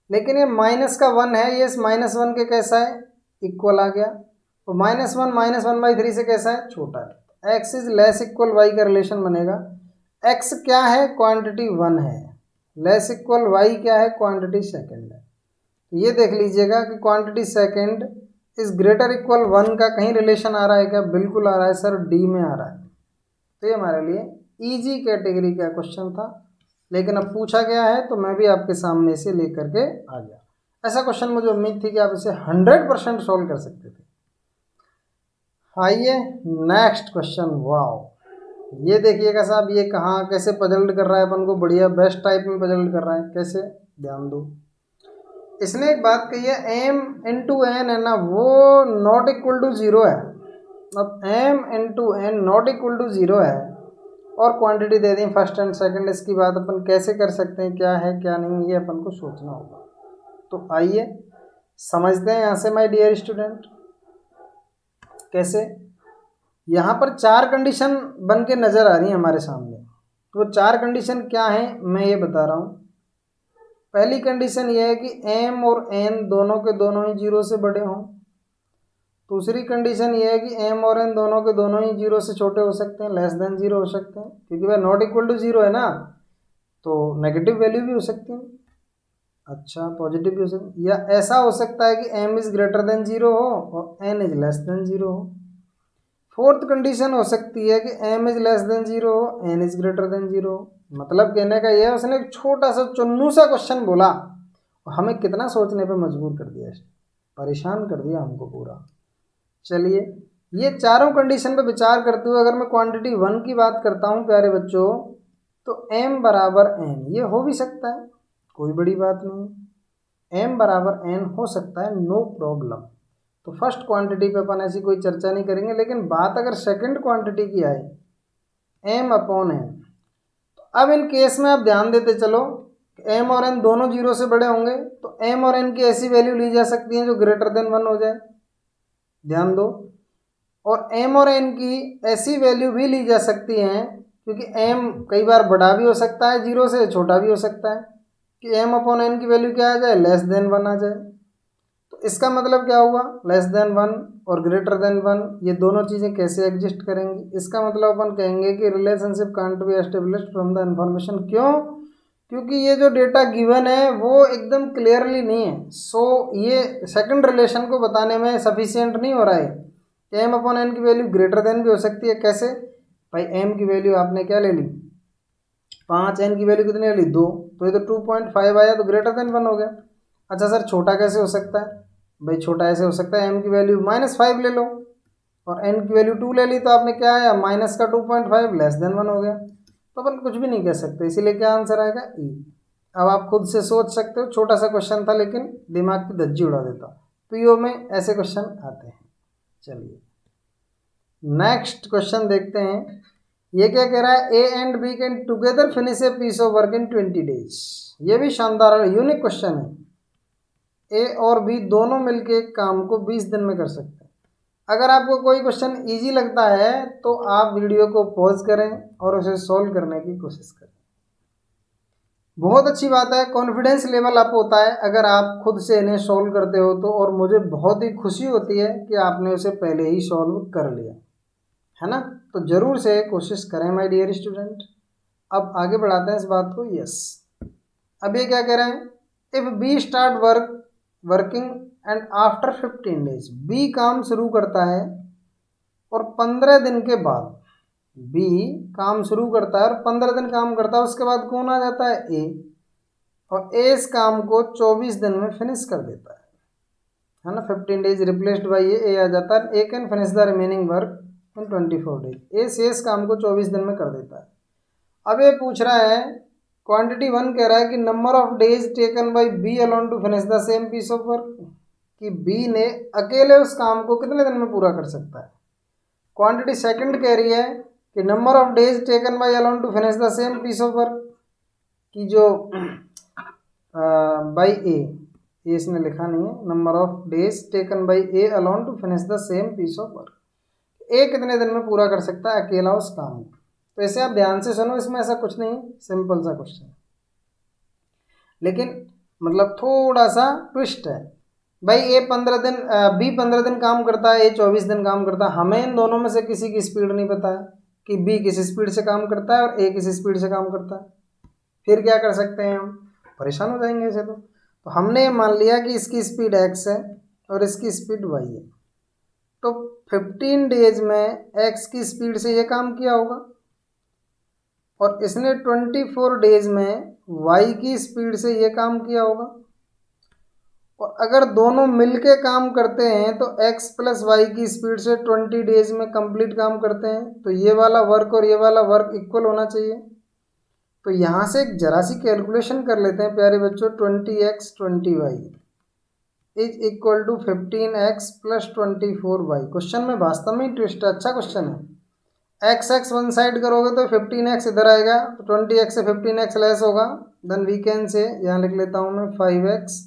लेकिन ये -1 है, ये इस -1 के कैसा है? इक्वल आ गया। तो -1 -1/3 से कैसा है? छोटा है। x is less equal y का रिलेशन बनेगा। x क्या है? क्वांटिटी 1 है। लेस इक्वल y क्या है? क्वांटिटी सेकंड है। तो ये देख लीजिएगा कि quantity second is greater equal 1 का कहीं रिलेशन आ रहा है क्या? बिल्कुल आ रहा है सर, डी में आ रहा है। तो ये हमारे लिए इजी कैटेगरी का क्वेश्चन था, लेकिन अब पूछा गया है तो मैं भी आपके सामने इसे लेकर के आ गया। ऐसा क्वेश्चन मुझे उम्मीद थी कि आप इसे 100% सोल्व कर सकते थे। आइए नेक्स्ट क्वेश्चन। वाओ, ये देखिएगा साहब, ये कहाँ कैसे पजल्ड कर रहा है अपन को, बढ़िया बेस्ट टाइप में पजल्ड कर रहा है। कैसे? ध्यान दो। इसने एक बात कही है, एम इंटू एन है ना, वो नॉट इक्वल टू ज़ीरो है। अब M into N not equal to zero है और क्वांटिटी दे दी फर्स्ट एंड सेकंड। इसकी बात अपन कैसे कर सकते हैं, क्या है क्या नहीं, ये अपन को सोचना होगा। तो आइए समझते हैं यहाँ से माय डियर स्टूडेंट। कैसे, यहाँ पर चार कंडीशन बन के नज़र आ रही है हमारे सामने। तो चार कंडीशन क्या है मैं ये बता रहा हूँ। पहली कंडीशन ये है कि एम और एन दोनों के दोनों ही जीरो से बड़े हों। दूसरी कंडीशन ये है कि एम और एन दोनों के दोनों ही जीरो से छोटे हो सकते हैं, लेस देन जीरो हो सकते हैं, क्योंकि वह नॉट इक्वल टू जीरो है ना, तो नेगेटिव वैल्यू भी हो सकती है, अच्छा पॉजिटिव भी हो सकती है। या ऐसा हो सकता है कि M is greater than zero हो और N is less than zero हो। फोर्थ कंडीशन हो सकती है कि M is less than zero हो, N is greater than zero हो। मतलब कहने का यह है, उसने एक छोटा सा चुन्नू सा क्वेश्चन बोला और हमें कितना सोचने पे मजबूर कर दिया, परेशान कर दिया हमको पूरा। चलिए, ये चारों कंडीशन पे विचार करते हुए अगर मैं क्वांटिटी वन की बात करता हूँ प्यारे बच्चों, तो m बराबर n ये हो भी सकता है, कोई बड़ी बात नहीं। m बराबर n हो सकता है, नो प्रॉब्लम। तो फर्स्ट क्वांटिटी पे अपन ऐसी कोई चर्चा नहीं करेंगे। लेकिन बात अगर सेकंड क्वांटिटी की आए, m अपॉन n, तो अब इन केस में आप ध्यान देते चलो, m और n दोनों जीरो से बड़े होंगे, तो m और n की ऐसी वैल्यू ली जा सकती है जो ग्रेटर देन वन हो जाए, ध्यान दो। और m और n की ऐसी वैल्यू भी ली जा सकती हैं, क्योंकि m कई बार बड़ा भी हो सकता है जीरो से, छोटा भी हो सकता है, कि m अपॉन n की वैल्यू क्या आ जाए, लेस देन वन आ जाए। तो इसका मतलब क्या हुआ, लेस देन वन और ग्रेटर देन वन, ये दोनों चीज़ें कैसे एग्जिस्ट करेंगी। इसका मतलब अपन कहेंगे कि relationship can't be established from the information. क्यों, क्योंकि ये जो डेटा गिवन है वो एकदम क्लियरली नहीं है। सो ये सेकंड रिलेशन को बताने में सफिशियंट नहीं हो रहा है। एम अपॉन एन की वैल्यू ग्रेटर देन भी हो सकती है। कैसे भाई, एम की वैल्यू आपने क्या ले ली 5, एन की वैल्यू कितनी ले ली 2, तो ये तो 2.5 आया, तो ग्रेटर देन वन हो गया। अच्छा सर, छोटा कैसे हो सकता है, भाई छोटा ऐसे हो सकता है, एम की वैल्यू -5 ले लो और एन की वैल्यू 2 ले ली, तो आपने क्या आया माइनस का 2.5 लेस देन वन हो गया। तो अपन कुछ भी नहीं कह सकते, इसीलिए क्या आंसर आएगा ई। अब आप खुद से सोच सकते हो, छोटा सा क्वेश्चन था लेकिन दिमाग की धज्जी उड़ा देता। पीओ में ऐसे क्वेश्चन आते हैं। चलिए नेक्स्ट क्वेश्चन देखते हैं। ये क्या कह रहा है, A and B can together finish a piece of work in 20 days. ये भी शानदार यूनिक क्वेश्चन है। ए और बी दोनों मिलके एक काम को 20 दिन में कर सकते हैं। अगर आपको कोई क्वेश्चन इजी लगता है तो आप वीडियो को पॉज करें और उसे सॉल्व करने की कोशिश करें। बहुत अच्छी बात है, कॉन्फिडेंस लेवल अप होता है अगर आप खुद से इन्हें सॉल्व करते हो तो, और मुझे बहुत ही खुशी होती है कि आपने उसे पहले ही सॉल्व कर लिया है ना। तो जरूर से कोशिश करें माय डियर स्टूडेंट। अब आगे बढ़ाते हैं इस बात को। यस, अब ये क्या कह रहे हैं, if B start working and after 15 days, B काम शुरू करता है और 15 दिन के बाद, बी काम शुरू करता है और 15 दिन काम करता है, उसके बाद कौन आ जाता है, ए, और ए इस काम को 24 दिन में फिनिश कर देता है ना। 15 डेज रिप्लेस्ड बाई ए आ जाता है। A can finish the remaining work in 24 days. A शेष काम को 24 दिन में कर देता है। अब ये पूछ रहा है, क्वांटिटी वन कह रहा है कि number of days taken by B alone to finish the same piece of work, कि बी ने अकेले उस काम को कितने दिन में पूरा कर सकता है। क्वांटिटी सेकंड कह रही है कि number of days taken by alone to finish the same piece of work, कि जो बाई ए, इसने लिखा नहीं है, number of days taken by A alone to finish the same piece of work, A कितने दिन में पूरा कर सकता है अकेला उस काम को। तो ऐसे आप ध्यान से सुनो, इसमें ऐसा कुछ नहीं, सिंपल सा क्वेश्चन, लेकिन मतलब थोड़ा सा ट्विस्ट है। भाई ए 15 दिन, बी 15 दिन काम करता है, ए 24 दिन काम करता है। हमें इन दोनों में से किसी की स्पीड नहीं पता है कि बी किस स्पीड से काम करता है और ए किस स्पीड से काम करता है। फिर क्या कर सकते हैं, हम परेशान हो जाएंगे ऐसे। तो हमने मान लिया कि इसकी स्पीड एक्स है और इसकी स्पीड वाई है, तो 15 डेज में एक्स की स्पीड से ये काम किया होगा और इसने 24 डेज में वाई की स्पीड से ये काम किया होगा। और अगर दोनों मिलके काम करते हैं तो x प्लस वाई की स्पीड से 20 डेज में कंप्लीट काम करते हैं, तो ये वाला वर्क और ये वाला वर्क इक्वल होना चाहिए। तो यहाँ से एक जरा सी कैलकुलेशन कर लेते हैं प्यारे बच्चों, 20x 20y, is equal to 15x plus 24y। Question में वास्तव में ट्विस्ट है, अच्छा क्वेश्चन है। एक्स एक्स वन साइड करोगे तो 15x इधर आएगा, तो 20x से 15x लेस होगा, देन वी कैन से, यहाँ लिख लेता हूँ मैं 5x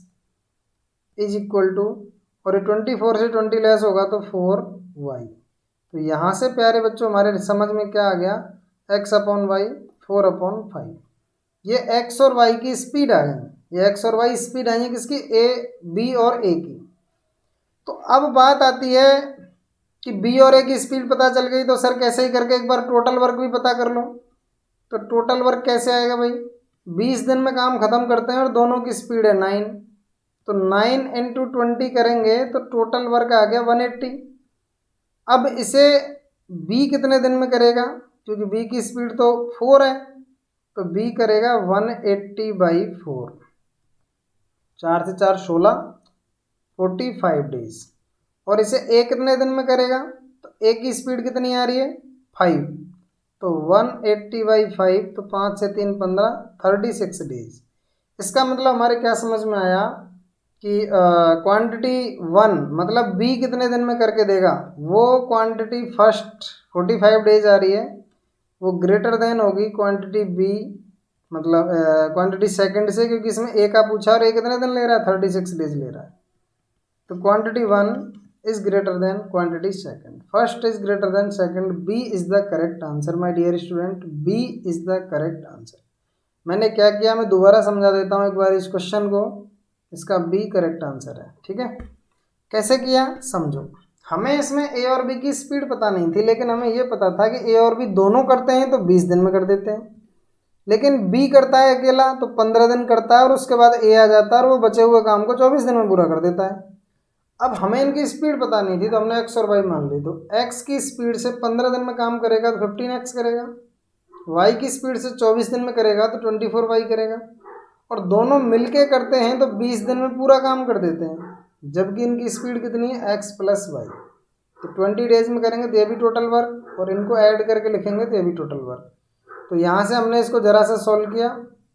इज इक्वल टू, और ये 24 से 20 लेस होगा तो 4y। तो यहाँ से प्यारे बच्चों हमारे समझ में क्या आ गया, x अपॉन वाई 4 अपॉन 5। ये x और y की स्पीड आ गई, ये x और y स्पीड आई है किसकी, a b और a की। तो अब बात आती है कि b और a की स्पीड पता चल गई, तो सर कैसे ही करके एक बार टोटल वर्क भी पता कर लो। तो टोटल वर्क कैसे आएगा भाई, 20 दिन में काम खत्म करते हैं और दोनों की स्पीड है 9, तो 9 इंटू 20 करेंगे तो टोटल वर्क आ गया 180। अब इसे b कितने दिन में करेगा, क्योंकि b की स्पीड तो 4 है, तो b करेगा 180/4, 4 से 4 16, 45 डेज। और इसे a कितने दिन में करेगा, तो a की स्पीड कितनी आ रही है 5, तो 180/5, तो 5 से 3 15, 36 डेज। इसका मतलब हमारे क्या समझ में आया कि क्वांटिटी 1 मतलब b कितने दिन में करके देगा, वो क्वांटिटी फर्स्ट 45 डेज आ रही है, वो ग्रेटर देन होगी क्वांटिटी b मतलब क्वांटिटी सेकंड से, क्योंकि इसमें a का पूछा और a कितने दिन ले रहा है 36 डेज ले रहा है। तो quantity 1 is greater than quantity second, first is greater than second, b is the correct answer my dear student, b is the correct answer. मैंने क्या किया, मैं दोबारा समझा देता हूँ एक बार इस क्वेश्चन को, इसका b करेक्ट आंसर है, ठीक है। कैसे किया समझो, हमें इसमें a और b की स्पीड पता नहीं थी, लेकिन हमें ये पता था कि a और b दोनों करते हैं तो 20 दिन में कर देते हैं, लेकिन b करता है अकेला तो 15 दिन करता है, और उसके बाद a आ जाता है और वो बचे हुए काम को 24 दिन में पूरा कर देता है। अब हमें इनकी स्पीड पता नहीं थी, तो हमने x और y मान ली, तो x की स्पीड से 15 दिन में काम करेगा तो 15x करेगा, y की स्पीड से 24 दिन में करेगा तो 24y करेगा, और दोनों मिलके करते हैं तो 20 दिन में पूरा काम कर देते हैं, जबकि इनकी स्पीड कितनी है x प्लस वाई। तो 20 डेज में करेंगे तो ये भी टोटल वर्क, और इनको ऐड करके लिखेंगे तो ये भी टोटल वर्क। तो यहाँ से हमने इसको ज़रा सा सॉल्व किया,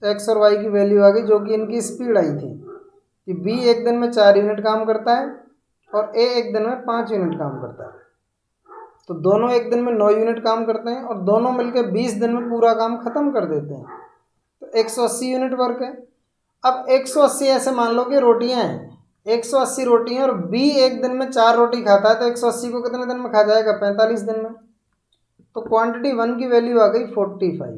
x और y की वैल्यू आ गई, जो कि इनकी स्पीड आई थी कि b एक दिन में 4 यूनिट काम करता है और a एक दिन में 5 यूनिट काम करता है, तो दोनों एक दिन में 9 यूनिट काम करते हैं और दोनों मिलकर 20 दिन में पूरा काम खत्म कर देते हैं, तो 180 यूनिट वर्क है। अब 180 ऐसे मान लो कि रोटियां हैं, 180 रोटियां, और b एक दिन में 4 रोटी खाता है, तो 180 को कितने दिन में खा जाएगा 45 दिन में। तो क्वांटिटी 1 की वैल्यू आ गई 45।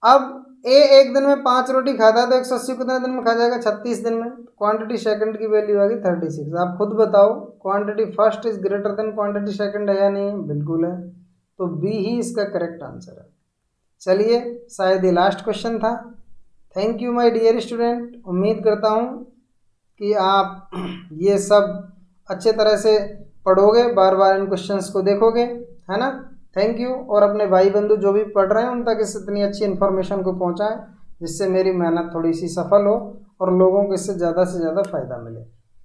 अब a एक दिन में 5 रोटी खाता है तो 180 कितने दिन में खा जाएगा 36 दिन में। क्वांटिटी सेकंड की वैल्यू आ गई 36। आप खुद बताओ quantity first is greater than quantity second है या नहीं, बिल्कुल है, तो बी ही इसका करेक्ट आंसर है। चलिए शायद ये लास्ट क्वेश्चन था। Thank you my dear student, उम्मीद करता हूँ कि आप ये सब अच्छे तरह से पढ़ोगे, बार बार इन क्वेश्चंस को देखोगे, है ना। थैंक यू, और अपने भाई बंधु जो भी पढ़ रहे हैं उन तक इतनी अच्छी इन्फॉर्मेशन को पहुंचाएं, जिससे मेरी मेहनत थोड़ी सी सफल हो और लोगों को इससे ज़्यादा से ज़्यादा फ़ायदा मिले।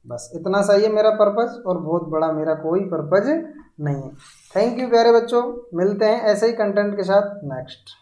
बस इतना सा ही है मेरा पर्पज़, और बहुत बड़ा मेरा कोई पर्पज़ नहीं है। थैंक यू प्यारे बच्चों, मिलते हैं ऐसे ही कंटेंट के साथ नेक्स्ट।